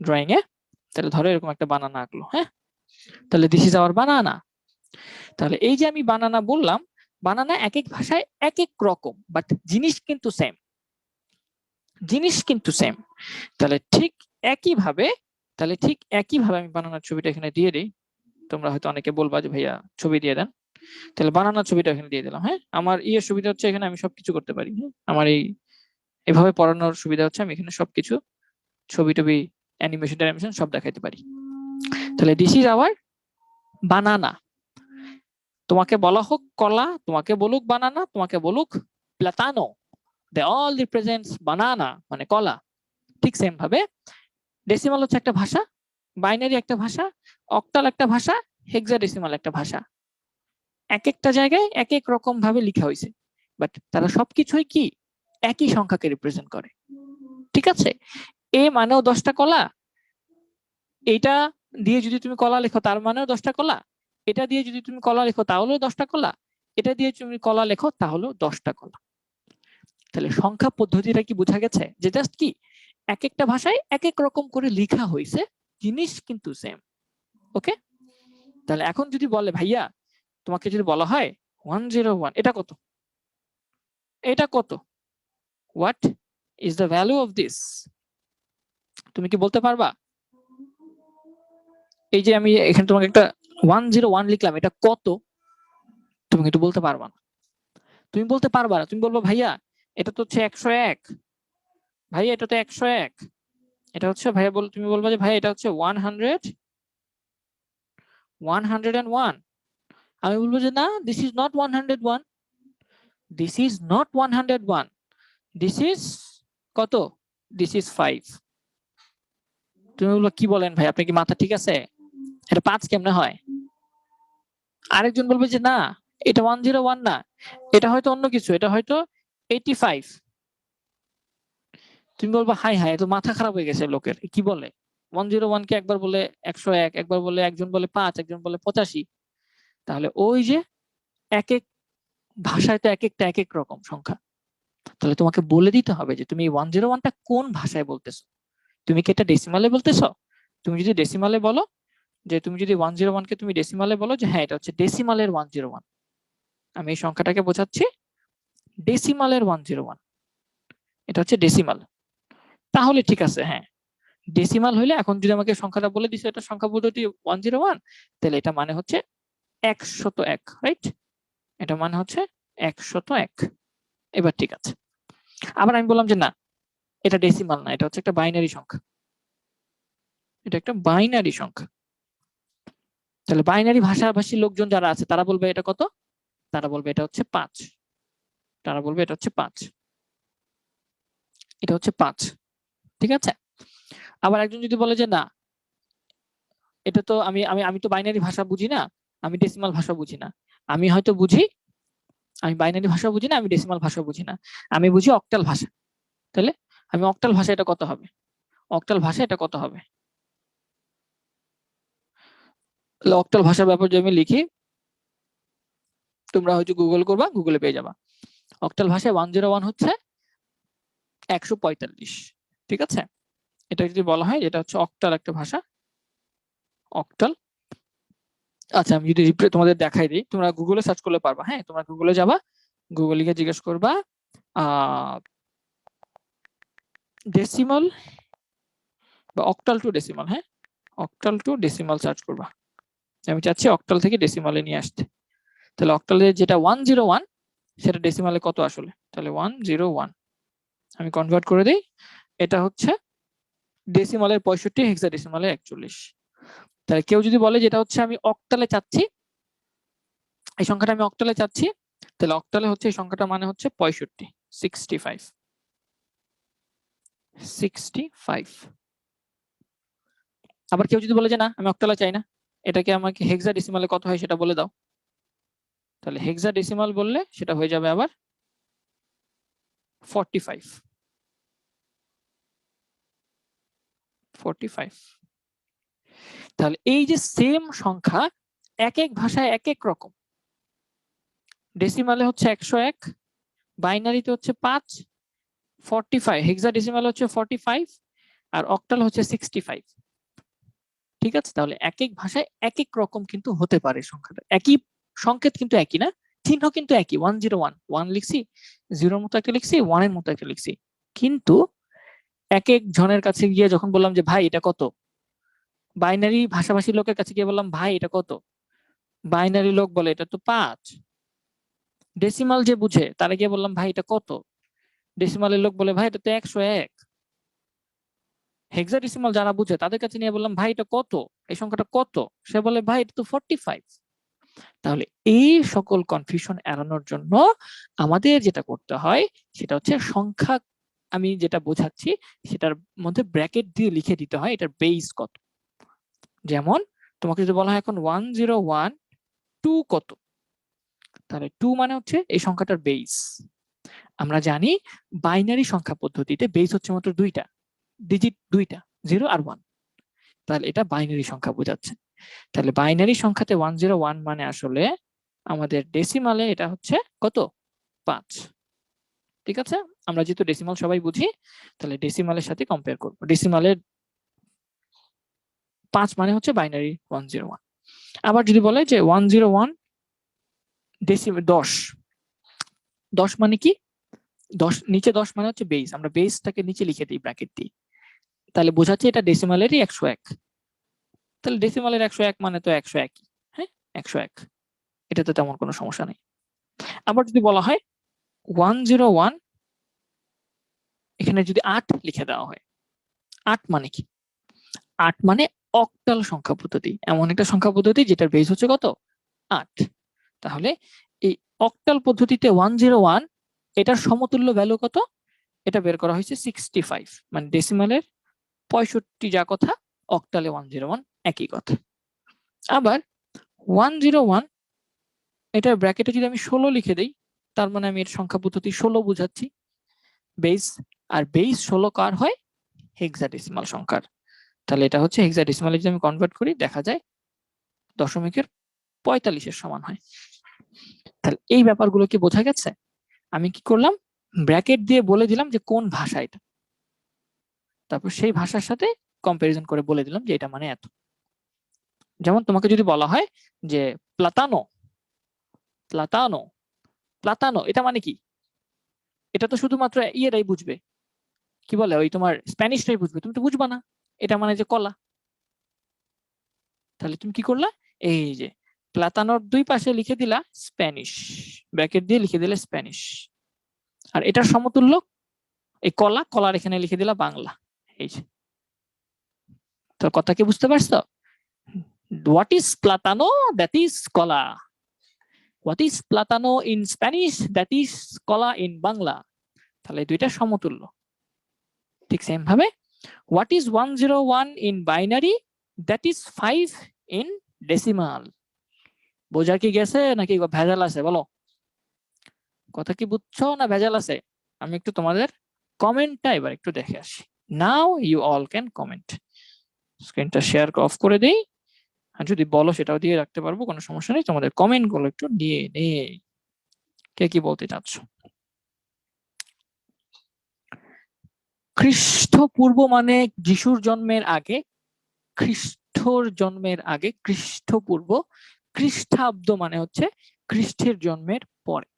ড্রয়িং এ। তাহলে ধরো এরকম একটা বানানা আঁকলো, হ্যাঁ, তাহলে দিস ইজ আওয়ার বানানা। তাহলে এই যে আমি বানানা বললাম, বানানা এক এক ভাষায় এক এক রকম, বাট জিনিস কিন্তু সেম, জিনিস কিন্তু সেম। তাহলে ঠিক একই ভাবে, তাহলে ঠিক একই ভাবে আমি বানানার ছবিটা এখানে দিয়ে দিই। তোমরা হয়তো অনেকে বলবা যে ভাইয়া ছবি দিয়ে দেন, তাহলে বানানার ছবিটা এখানে দিয়ে দিলাম। হ্যাঁ, আমার ইয়ের সুবিধা হচ্ছে এখানে আমি সবকিছু করতে পারি। আমার এভাবে পড়ানোর সুবিধা হচ্ছে আমি এখানে সবকিছু ছবি টবি, অ্যানিমেশন ট্যানিমেশন সব দেখাইতে পারি। তাহলে দিস ইজ আওয়ার বানানা। তোমাকে বলা হোক কলা, তোমাকে বলুক বানানা, তোমাকে বলুক প্লাটানো, দে অল রিপ্রেজেন্টস বানানা মানে কলা। ঠিক সেম ভাবে ডেসিমাল হচ্ছে একটা ভাষা, বাইনারি একটা ভাষা, অক্টাল একটা ভাষা, হেক্সাডেসিমাল একটা ভাষা। এক একটা জায়গায় এক এক রকম ভাবে লেখা হয়েছে, বাট তারা সবকিছুই কি একই সংখ্যাকে রিপ্রেজেন্ট করে। ঠিক আছে, এ মানেও 10টা কলা, এটা দিয়ে যদি তুমি কলা লেখো তার মানেও 10টা কলা, এটা দিয়ে যদি তুমি কলা লেখো তাহলেও 10টা কলা, এটা দিয়ে তুমি কলা লেখো তাহলেও 10টা কলা। তাহলে সংখ্যা পদ্ধতিটা কি বোঝা গেছে যে জাস্ট কি এক একটা ভাষায় এক এক রকম করে লেখা হয়েছে, জিনিস কিন্তু সেম। ওকে, তাহলে এখন যদি বলে ভাইয়া তোমাকে যদি বলা হয় 101 এটা কত, এটা কত, what is the value of this, তুমি কি বলতে পারবা? এই যে আমি এখানে তোমাকে একটা 101 লিখলাম, এটা কত, তুমি কিন্তু বলতে পারবা না। তুমি বলতে পারবা না, তুমি বলবো ভাইয়া এটা তো হচ্ছে 101, ভাইয়া এটা তো 101, এটা হচ্ছে ভাইয়া তুমি বলবা যে ভাইয়া এটা হচ্ছে 101। আমি বলবো যে না, this is not 101, this is not 101, this is কত, দিস ইজ 5। তুমি বলবো কি বলেন ভাই, আপনি কি মাথা ঠিক আছে, এটা 5 কেমনে হয়? আরেকজন বলবে যে না এটা 101 না, এটা হয়তো অন্য কিছু, এটা হয়তো 85। তুমি বলবো হাই হাই, তো মাথা খারাপ হয়ে গেছে লোকের, কি বলে 101 কে একবার বলে 101, একবার বলে একজন বলে 5, একজন বলে 85। তাহলে ওই যে এক এক ভাষায় তো এক একটা এক এক রকম সংখ্যা, তাহলে তোমাকে বলে দিতে হবে যে তুমি 101টা কোন ভাষায় বলতেছো, তুমি কি এটা ডেসিমালে বলতেছো? তুমি যদি ডেসিমালে বলো, যে তুমি যদি 101 কে তুমি ডেসিমালে বলো যে হ্যাঁ এটা হচ্ছে ডেসিমালের 101, আমি এই সংখ্যাটাকে বোঝাচ্ছি ডেসিমালের 101, এটা হচ্ছে ডেসিমাল, তাহলে ঠিক আছে। হ্যাঁ, ডেসিমাল হইলে এখন যদি আমাকে সংখ্যাটা বলে দিছে এটা সংখ্যা পদ্ধতি 101, তাহলে এটা মানে হচ্ছে 101, রাইট? এটা মানে হচ্ছে 101। এবার ঠিক আছে, আবার আমি বললাম যে না এটা ডেসিমাল না, এটা হচ্ছে একটা বাইনারি সংখ্যা, এটা একটা বাইনারি সংখ্যা। তাহলে বাইনারি ভাষাভাষী লোকজন যারা আছে তারা বলবে এটা কত, তারা বলবে এটা হচ্ছে 5, তারা বলবে এটা হচ্ছে 5, এটা হচ্ছে 5। ঠিক আছে, আবার একজন যদি বলে যে না এটা তো আমি আমি আমি তো বাইনারি ভাষা বুঝি না, আমি ডেসিমাল ভাষা বুঝি না, আমি হয়তো বুঝি, আমি বাইনারি ভাষা বুঝি না, আমি ডেসিমাল ভাষা বুঝি না, আমি বুঝি অক্টাল ভাষা, তাহলে আমি অক্টাল ভাষা এটা কত হবে, অক্টাল ভাষা এটা কত হবে, অক্টাল ভাষার ব্যাপারে যদি আমি লিখি, তোমরা হয়তো গুগল করবা, গুগলে পেয়ে যাবা। অক্টাল ভাষায় 101 হচ্ছে 145। ঠিক আছে, এটা যদি বলা হয় এটা হচ্ছে অক্টাল একটা ভাষা, অক্টাল। আচ্ছা আমি যদি তোমাদের দেখাই দিই, তোমরা গুগলে সার্চ করলে পারবা। হ্যাঁ, তোমরা গুগলে যাবা, গুগলে গিয়ে জিজ্ঞেস করবা ডেসিমাল বা অক্টাল টু ডেসিমাল। হ্যাঁ, অক্টাল টু ডেসিমাল সার্চ করবা, আমি চাচ্ছি অক্টাল থেকে ডেসিমালে নিয়ে আসতে। তাহলে অক্টালে যেটা 101 সেটা ডেসিমালে কত আসলে, তাহলে 101 আমি কনভার্ট করে দিই, এটা হচ্ছে ডেসিমালের 65, হেক্সাডেসিমালে 41। তাহলে কেউ যদি বলে যেটা হচ্ছে আমি অক্টালে চাচ্ছি, এই সংখ্যাটা আমি অক্টালে চাচ্ছি, তাহলে অক্টালে হচ্ছে এই সংখ্যাটা মানে হচ্ছে 65, 65। আবার কেউ যদি বলে যে না আমি অক্টালে চাই না, এটাকে আমাকে হেক্সাডেসিমালে কত হয় সেটা বলে দাও, তাহলে হেক্সাডেসিমাল বললে সেটা হয়ে যাবে আবার 45। তাহলে এই যে সেম সংখ্যা এক এক ভাষায় এক এক রকম, ডেসিমালে হচ্ছে 101, বাইনারিতে হচ্ছে 5, 45 হেক্সাডেসিমাল হচ্ছে 45, আর অক্টাল হচ্ছে 65। ঠিক আছে, তাহলে এক এক ভাষায় এক এক রকম কিন্তু হতে পারে সংখ্যাটা, একই সংকেত কিন্তু একই না, চিহ্ন কিন্তু একই 101, 1 লিখছি, 0 মতো একটা লিখছি, 1 এর মতো একটা লিখছি, কিন্তু এক এক জনের কাছে গিয়ে যখন বললাম যে ভাই এটা কত, বাইনারি ভাষাভাষী লোকের কাছে গিয়ে বললাম ভাই এটা কত, বাইনারি লোক বলে এটা তো 5। ডেসিমাল যে বুঝে তারা গিয়ে বললাম ভাই এটা কত, ডেসিমালের লোক বলে ভাই এটা তো 101। হেক্সাডেসিমাল যারা বুঝে তাদের কাছে নিয়ে বললাম ভাই এটা কত, এই সংখ্যাটা কত, সে বলে ভাই এটা তো 45। তাহলে এই সকল কনফিউশন এড়ানোর জন্য আমাদের যেটা করতে হয় সেটা হচ্ছে সংখ্যা আমি যেটা বোঝাচ্ছি সেটার মধ্যে ব্র্যাকেট দিয়ে লিখে দিতে হয় এটার বেস কত। যেমন তোমাকে যদি বলা হয় এখন 101 2 কত, তাহলে 2 মানে হচ্ছে এই সংখ্যাটার বেস, আমরা জানি বাইনারি সংখ্যা পদ্ধতিতে বেস হচ্ছে মাত্র দুইটা, ডিজিট দুইটা, 0 আর 1। তাহলে এটা বাইনারি সংখ্যা বোঝাচ্ছে। তাহলে বাইনারি সংখ্যাতে 101 মানে আসলে আমাদের ডেসিমালে এটা হচ্ছে কত? 5। ঠিক আছে, আমরা যেহেতু ডেসিমাল সবাই বুঝি, তাহলে ডেসিমালের সাথে কম্পেয়ার করব। ডেসিমালের 5 মানে হচ্ছে বাইনারি 101। আবার যদি বলে যে 101 ডেসিমাল 10, 10 মানে কি? 10 নিচে 10 মানে হচ্ছে বেস, আমরা বেসটাকে নিচে লিখে দিই ব্র্যাকেট দিয়ে, তাহলে বোঝাচ্ছে এটা ডেসিমালেরই 101। তাহলে ডেসিমালের 101 মানে তো 101, হ্যাঁ 101, এটা তো তেমন কোনো সমস্যা নেই। আবার যদি বলা হয় 101, এখানে যদি 8 লিখে দেওয়া হয়, 8 মানে কি? 8 মানে অক্টাল সংখ্যা পদ্ধতি, এমন একটা সংখ্যা পদ্ধতি যেটার বেস হচ্ছে কত? 8। তাহলে এই অক্টাল পদ্ধতিতে 101 এটার সমতুল্য ভ্যালু কত? এটা বের করা হয়েছে 65, মানে ডেসিমালের 65 যা কথা, অক্টালে 101 একই কথা। আবার 101 এটার ব্র্যাকেটে যদি আমি 16 লিখে দেই, তার মানে আমি এর সংখ্যা পদ্ধতি 16 বুঝাচ্ছি বেস, আর বেস 16 কার হয়? হেক্সাডেসিমাল সংখ্যার। তাহলে এটা হচ্ছে হেক্সাডেসিমালে যদি আমি কনভার্ট করি, দেখা যায় দশমিকের 45-এর সমান হয়। তাহলে এই ব্যাপারগুলো কি বোঝা গেছে? আমি কি করলাম, ব্র্যাকেট দিয়ে বলে দিলাম যে কোন ভাষা এটা, তারপর সেই ভাষার সাথে কম্পারিজন করে বলে দিলাম যে এটা মানে এত। যেমন তোমাকে যদি বলা হয় যে প্লাতানো, প্লাতানো, প্লাতানো এটা মানে কি? এটা তো শুধুমাত্র ইয়েরাই বুঝবে, কি বলে ওই তোমার স্প্যানিশরাই বুঝবে, তুমি তো বুঝবা না এটা মানে যে কলা। তাহলে তুমি কি করলা, এই যে প্লাতানোর দুই পাশে লিখে দিলা স্প্যানিশ, ব্র্যাকেট দিয়ে লিখে দিলে স্প্যানিশ, আর এটার সমতুল্য এই কলা, কলার এখানে লিখে দিলা বাংলা। এই যে, তো কথা কি বুঝতে পারছো? হোয়াট ইজ প্লাতানো? দ্যাট ইজ কলা। হোয়াট ইজ প্লাতানো ইন স্প্যানিশ? দ্যাট ইজ কলা ইন বাংলা। তাহলে দুইটা সমতুল্য। ঠিক সেম ভাবে what is 101 in binary? That is 5 in decimal. বোঝা কি গেছে নাকি ভেজাল আছে? বলো, কথা কি বুঝছো না ভেজাল আছে? আমি একটু তোমাদের কমেন্টটা এবার একটু দেখে আসি। Now you all can comment. স্ক্রিনটা শেয়ার অফ করে দেই, আর যদি বলো সেটাও দিয়ে রাখতে পারবো, কোনো সমস্যা নেই। তোমাদের কমেন্ট গুলো একটু নিয়ে নেই, কে কি বলতে চাচ্ছ? খ্রিস্টপূর্ব মানে যিশুর জন্মের আগে, খ্রিস্টর জন্মের আগে, খ্রিস্টপূর্ব। খ্রিস্টাব্দ মানে হচ্ছে খ্রিস্টের জন্মের পরে।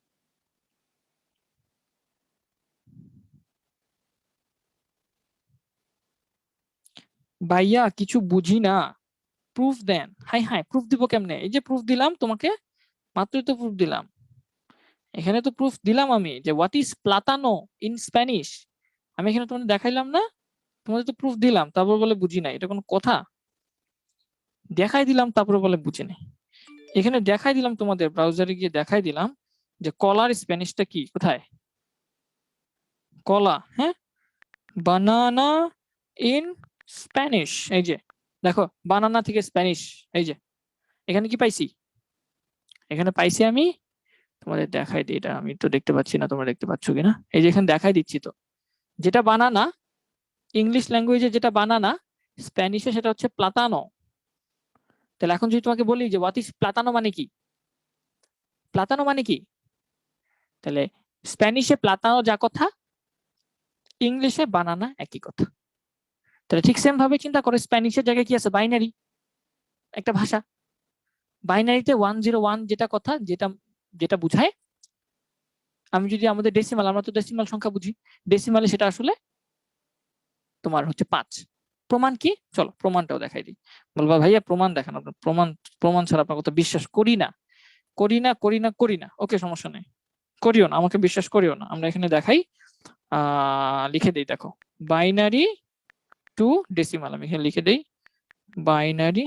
ভাইয়া কিছু বুঝি না, প্রুফ দেন। হাই হাই, প্রুফ দিব কেমনে? এই যে প্রুফ দিলাম তোমাকে, মাত্রই তো প্রুফ দিলাম, এখানে তো প্রুফ দিলাম আমি যে হোয়াট ইজ প্লাতানো ইন স্প্যানিশ। আমি এখানে তোমাদের দেখাইলাম না? তোমাদের তো প্রুফ দিলাম, তারপর বলে বুঝি না, এটা কোনো কথা? দেখাই দিলাম তারপরে বলে বুঝি নাই। এখানে দেখাই দিলাম, তোমাদের ব্রাউজারে গিয়ে দেখাই দিলাম যে কলার স্প্যানিশটা কি, কোথায়? কলা, হ্যাঁ, বানানা ইন স্প্যানিশ। এই যে দেখো, বানানা থেকে স্প্যানিশ, এই যে এখানে কি পাইছি? এখানে পাইছি আমি, তোমাদের দেখাই দিই, এটা আমি তো দেখতে পাচ্ছি না, তোমরা দেখতে পাচ্ছ কিনা? এই যে এখানে দেখাই দিচ্ছি তো, যেটা বানানা ইংলিশ ল্যাঙ্গুয়েজে, যেটা বানানা স্প্যানিশে সেটা হচ্ছে প্লাতানো। তাহলে এখন যদি তোমাকে বলি যে হোয়াট ইজ প্লাতানো মানে কি, প্লাতানো মানে কি, তাহলে স্প্যানিশে প্লাতানো যা কথা, ইংলিশে বানানা একই কথা। তাহলে ঠিক সেম ভাবে চিন্তা করে, স্প্যানিশের জায়গায় কি আছে? বাইনারি, একটা ভাষা। বাইনারিতে 101 যেটা কথা, যেটা যেটা বুঝায়, আমি যদি আমাদের ডেসিমাল, আমরা তো ডেসিমাল সংখ্যা বুঝি, ডেসিমালে সেটা আসলে তোমার হচ্ছে 5। প্রমাণ কি? চলো প্রমাণটাও দেখাই দিই। বলবা ভাইয়া প্রমাণ দেখান, আপনার প্রমাণ, প্রমাণ ছাড়া আপনার কথা বিশ্বাস করি না, করি না, করি না, করি না। ওকে, সমস্যা নেই, করিও না, আমাকে বিশ্বাস করিও না। আমরা এখানে দেখাই, লিখে দেই, দেখো বাইনারি টু ডেসিমাল, আমি এখানে লিখে দেই বাইনারি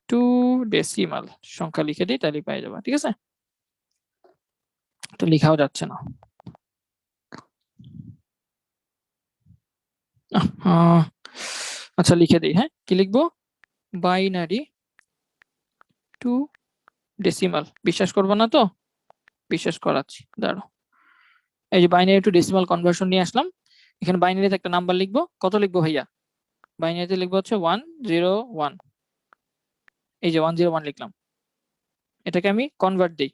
টু ডেসিমাল সংখ্যা লিখে দিই, তাহলে পেয়ে যাবা। ঠিক আছে, তো লেখাও যাচ্ছে না। আচ্ছা লিখে দিই, হ্যাঁ, কি লিখবো? Binary two decimal. বিশ্বাস করবো না তো? বিশ্বাস করাচ্ছি, দাঁড়াও। এই যে বাইনারি টু ডেসিমাল কনভার্সন নিয়ে আসলাম। এখানে বাইনারিতে একটা নাম্বার লিখবো। কত লিখবো ভাইয়া? বাইনারিতে লিখবো হচ্ছে 101। এই যে 101 লিখলাম। এটাকে আমি কনভার্ট দিই।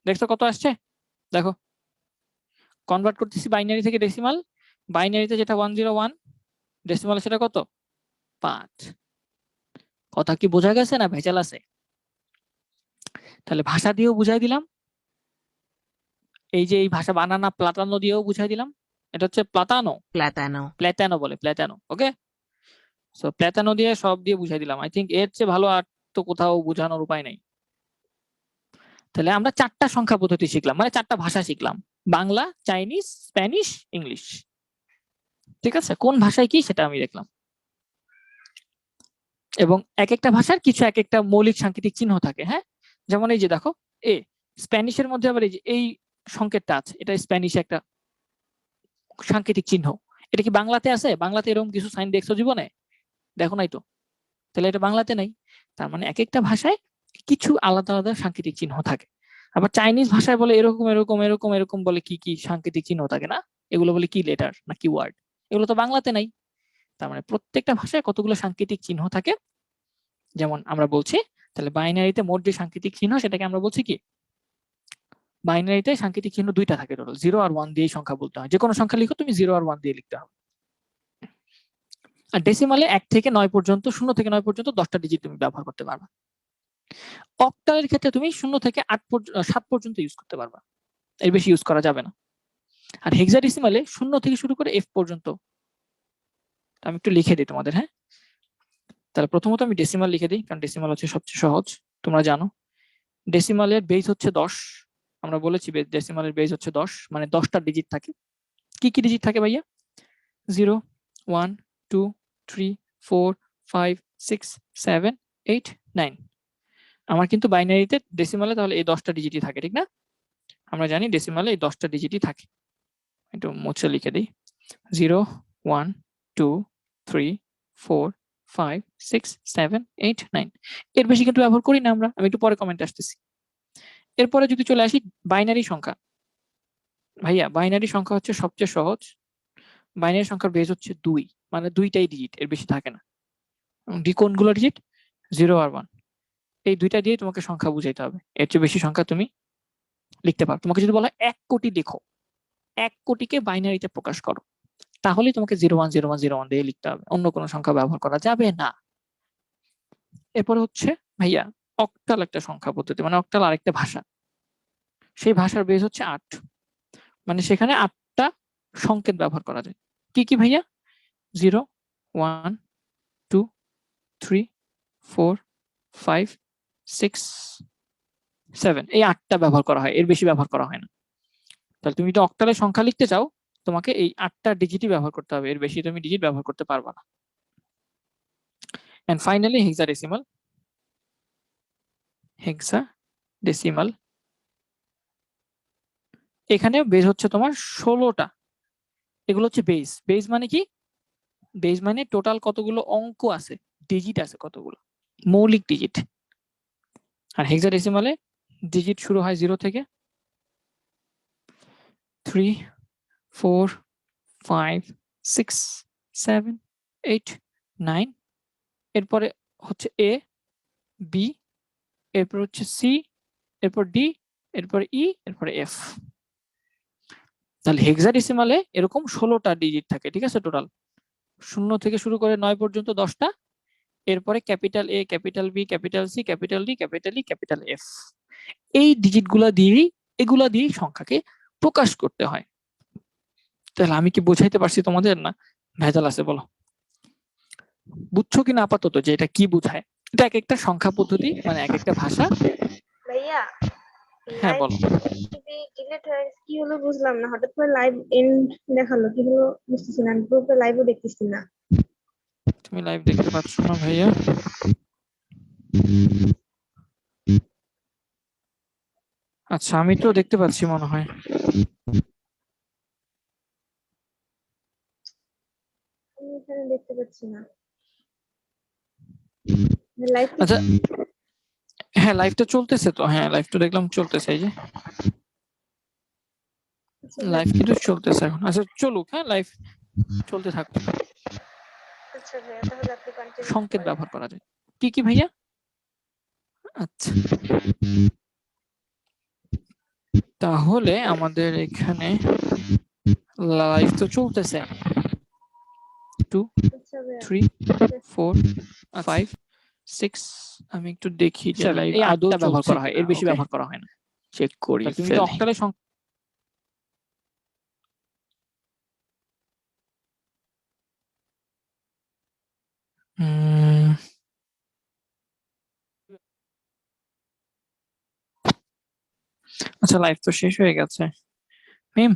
দেখছো কত আসছে? দেখো, কনভার্ট করতেছি বাইনারি থেকে ডেসিমাল। বাইনারিতে যেটা 101, ডেসিমাল সেটা কত? 5। কথা কি বোঝা গেছে না ভেজাল আছে? তাহলে ভাষা দিয়েও বুঝাই দিলাম। এই যে এই ভাষা বানানা প্লাটানো দিয়েও বুঝাই দিলাম। এটা হচ্ছে প্লাটানো, Plátano. প্ল্যাটানো বলে, প্ল্যাটানো। ওকে, সো প্ল্যাটানো দিয়ে সব দিয়ে বুঝাই দিলাম। আই থিঙ্ক এর চেয়ে ভালো আর তো কোথাও বোঝানোর উপায় নেই। তাহলে আমরা 4টা সংখ্যা পদ্ধতি শিখলাম, মানে 4টা ভাষা শিখলাম: বাংলা, চাইনিজ, স্প্যানিশ, ইংলিশ। ঠিক আছে, কোন ভাষায় কি সেটা আমি দেখলাম। এবং এক একটা ভাষার কিছু এক একটা মৌলিক সাংকেতিক চিহ্ন থাকে। হ্যাঁ, যেমন এই যে দেখো, এ স্প্যানিশের মধ্যে আবার এই যে এই সংকেতটা আছে, এটা স্প্যানিশে একটা সাংকেতিক চিহ্ন। এটা কি বাংলাতে আছে? বাংলাতে এরকম কিছু সাইন দেখছো জীবনে? দেখো নাই তো। তাহলে এটা বাংলাতে নাই। তার মানে এক একটা ভাষায় কিছু আলাদা আলাদা সাংকেতিক চিহ্ন থাকে। আবার চাইনিজ ভাষায় বলে এরকম এরকম এরকম এরকম বলে কি কি সাংকেতিক চিহ্ন থাকে না, এগুলো বলে কি লেটার না কি ওয়ার্ড, এগুলো তো বাংলাতে নাই। তার মানে প্রত্যেকটা ভাষায় কতগুলো সাংকেতিক চিহ্ন থাকে। যেমন আমরা বলছি, তাহলে বাইনারিতে মোট যে সাংকেতিক চিহ্ন সেটাকে আমরা বলছি কি? বাইনারিতে সাংকেতিক চিহ্ন 2টা থাকে টোটাল, 0 আর 1 দিয়ে সংখ্যা বলতে হয়। যে কোনো সংখ্যা লিখো তুমি 0 আর 1 দিয়ে লিখতে হবে। আর ডেসিমালে 1 থেকে 9 পর্যন্ত, 0 থেকে 9 পর্যন্ত 10টা ডিজিট তুমি ব্যবহার করতে পারবা। অক্টালের ক্ষেত্রে তুমি 0 থেকে 7 পর্যন্ত ইউজ করতে পারবা, এর বেশি ইউজ করা যাবে না। আর হেক্সাডেসিমালে 0 থেকে শুরু করে F পর্যন্ত। আমি একটু লিখে দিই তোমাদের। হ্যাঁ, তাহলে প্রথমত আমি ডেসিমাল লিখে দিই, কারণ ডেসিমাল হচ্ছে সবচেয়ে সহজ, তোমরা জানো। ডেসিমালের বেস হচ্ছে 10। আমরা বলেছি ডেসিমালের বেস হচ্ছে 10, মানে 10টা ডিজিট থাকে। কি কি ডিজিট থাকে ভাইয়া? 0, 1, 2, 3, 4, 5, 6, 7, 8, 9। আমার কিন্তু বাইনারিতে ডেসিমালে তাহলে এই 10টা ডিজিটই থাকে, ঠিক না? আমরা জানি ডেসিমালে এই 10টা ডিজিটই থাকে। একটু মুছে লিখে দিই। 0, 1, 2, 3, 4, 5, 6, 7, 8, 9। এর বেশি কিন্তু ব্যবহার করি না আমরা, আমি একটু পরে কমেন্টে আসতেছি। এরপরে যদি চলে আসি বাইনারি সংখ্যা। ভাইয়া বাইনারি সংখ্যা হচ্ছে সবচেয়ে সহজ। বাইনারি সংখ্যার বেস হচ্ছে 2, মানে 2টাই ডিজিট, এর বেশি থাকে না। কোনগুলো ডিজিট? 0 আর 1। এই 2টা দিয়ে তোমাকে সংখ্যা বুঝাইতে হবে, এর চেয়ে বেশি সংখ্যা তুমি লিখতে পারো। তোমাকে যদি বলা 1 কোটি লেখো, 1 কোটিকে বাইনারিতে প্রকাশ করো, তাহলে তোমাকে 010101 দিয়ে লিখতে হবে, অন্য কোনো সংখ্যা ব্যবহার করা যাবে না। এরপরে হচ্ছে ভাইয়া অক্টাল একটা সংখ্যা পদ্ধতি, মানে অক্টাল আরেকটা ভাষা। সেই ভাষার বেস হচ্ছে 8, মানে সেখানে 8টা সংকেত ব্যবহার করা যায়। কি কি ভাইয়া? 0, 1, 2, 3, 4, 5, 6, 7, এই 8টা ব্যবহার করা হয়, এর বেশি ব্যবহার করা হয় না। তাহলে তুমি যদি অক্টালের সংখ্যা লিখতে চাও, তোমাকে এই 8টা ডিজিটই ব্যবহার করতে হবে, এর বেশি তুমি ডিজিট ব্যবহার করতে পারবা না। And finally hexadecimal. হেক্সাডেসিমাল এখানে বেস হচ্ছে তোমার 16টা। এগুলো হচ্ছে বেস। বেস মানে কি? বেস মানে টোটাল কতগুলো অঙ্ক আছে, ডিজিট আছে কতগুলো, মৌলিক ডিজিট। আর হেক্সাডেসিমালে ডিজিট শুরু হয় 0 থেকে, 3, 4, 5, 6, 7, 8, 9। এরপরে হচ্ছে এ, বি, এরপর হচ্ছে সি, এরপর ডি, এরপর ই, এরপর এফ। তাহলে হেক্সাডেসিমালে এরকম 16টা ডিজিট থাকে, ঠিক আছে? টোটাল 0 থেকে শুরু করে 9 পর্যন্ত 10টা। এরপরে capital A, capital B, capital C, capital D, capital E, capital F. এই ডিজিটগুলা দিয়েই, এগুলা দিয়েই সংখ্যাকে প্রকাশ করতে হয়। তাহলে আমি কি বোঝাইতে পারছি তোমাদের, না ভেজাল আছে বলো? বুঝছো কিনা আপাতত যে এটা কি বোঝায়? এটা এক একটা সংখ্যা পদ্ধতি, মানে এক একটা ভাষা। ভাইয়া হ্যাঁ বলো। ডিলিট হয়ে গেছে, কি হলো বুঝলাম না, হঠাৎ করে লাইভ এন্ড দেখালো, কি হলো বুঝতেছি না, গ্রুপে লাইভও দেখতেছি না। তুমি লাইভ দেখতে পাচ্ছ না ভাইয়া? আচ্ছা, আমি তো দেখতে পাচ্ছি মনে হয়। আমি এখানে দেখতে পাচ্ছি না লাইভ। আচ্ছা, হ্যাঁ লাইভটা চলতেছে তো, হ্যাঁ লাইভটা দেখলাম চলতেছে, এই যে লাইভ কিন্তু চলতেছে এখন। আচ্ছা চলুক, হ্যাঁ লাইভ চলতে থাক। আচ্ছা ভাইয়া, তাহলে আপনি কন্টিনিউ সংকেত করেন। ব্যবহার করা যায়। কি ভাইয়া? আচ্ছা, তাহলে আমাদের এখানে লাইভ তো চলতেছে। 2 আচ্ছা ভাইয়া, 3 4 5 6 আমি একটু দেখি যে লাইভ আদৌ ব্যবহার করা হয়, এর বেশি ব্যবহার করা হয় না। চেক করি। তুমি তো অক্টালে আচ্ছা লাইভ তো শেষ হয়ে গেছে। মিম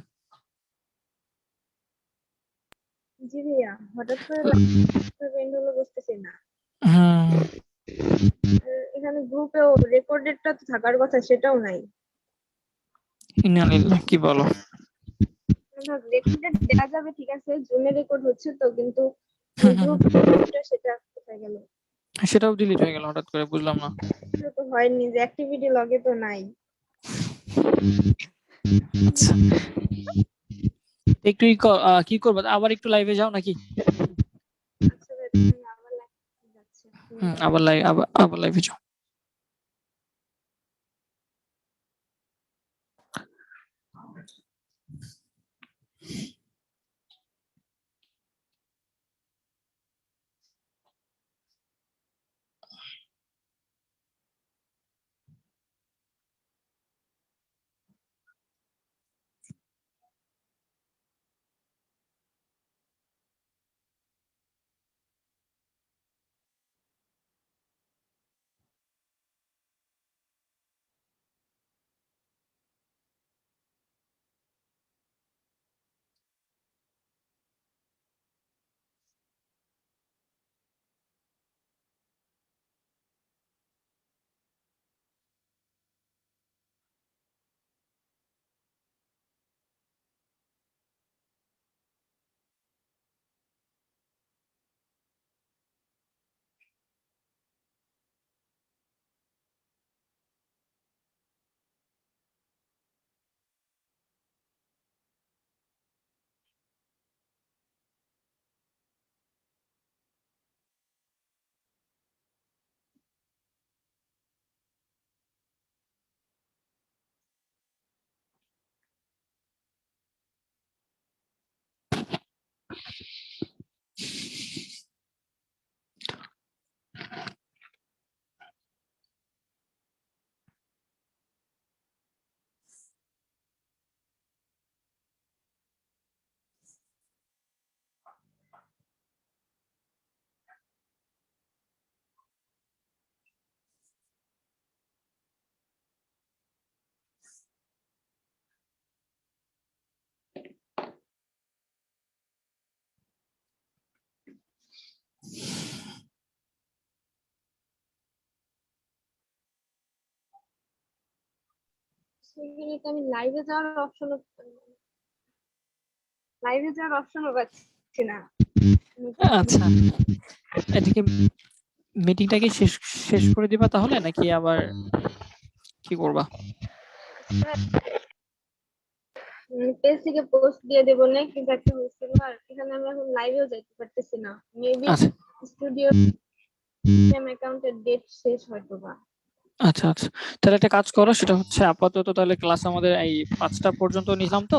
জি ভাইয়া, হঠাৎ করে লাইভ এন্ড হলো বুঝতেছি না। এখানে গ্রুপেও রেকর্ডেডটা তো থাকার কথা, সেটাও নাই। ইন্নালিল্লাহ, কি বলো? রেকর্ডেড দেওয়া যাবে ঠিক আছে, জুমে রেকর্ড হচ্ছে তো, কিন্তু গ্রুপটা সেটা কোথায় গেল? সেটাও ডিলিট হয়ে গেল হঠাৎ করে, বুঝলাম না। সেটা তো হয়নি, যে অ্যাক্টিভিটি লগে তো নাই। আচ্ছা একটু কি করবো, আবার একটু লাইভে যাও নাকি? আচ্ছা ভাই, আমি আবার লাইভে যাচ্ছি। আবার লাইভে যাও। সেখানে তো আমি লাইভে যাওয়ার অপশনও পাচ্ছি না। আচ্ছা এদিকে মিটিংটাকে শেষ করে দিবা তাহলে, নাকি আবার কি করবা? পেজ থেকে পোস্ট দিয়ে দেবো না, কিন্তু একটা হয়েছিল, আর এখানে আমি এখন লাইভেও যাইতে পারতেছি না। মেবি আচ্ছা স্টুডিও অ্যাকাউন্টের ডেট শেষ হয়তো বা। আচ্ছা তাহলে একটা কাজ করো, সেটা হচ্ছে আপাতত তাহলে ক্লাস আমাদের এই 5টা পর্যন্ত নিলাম তো।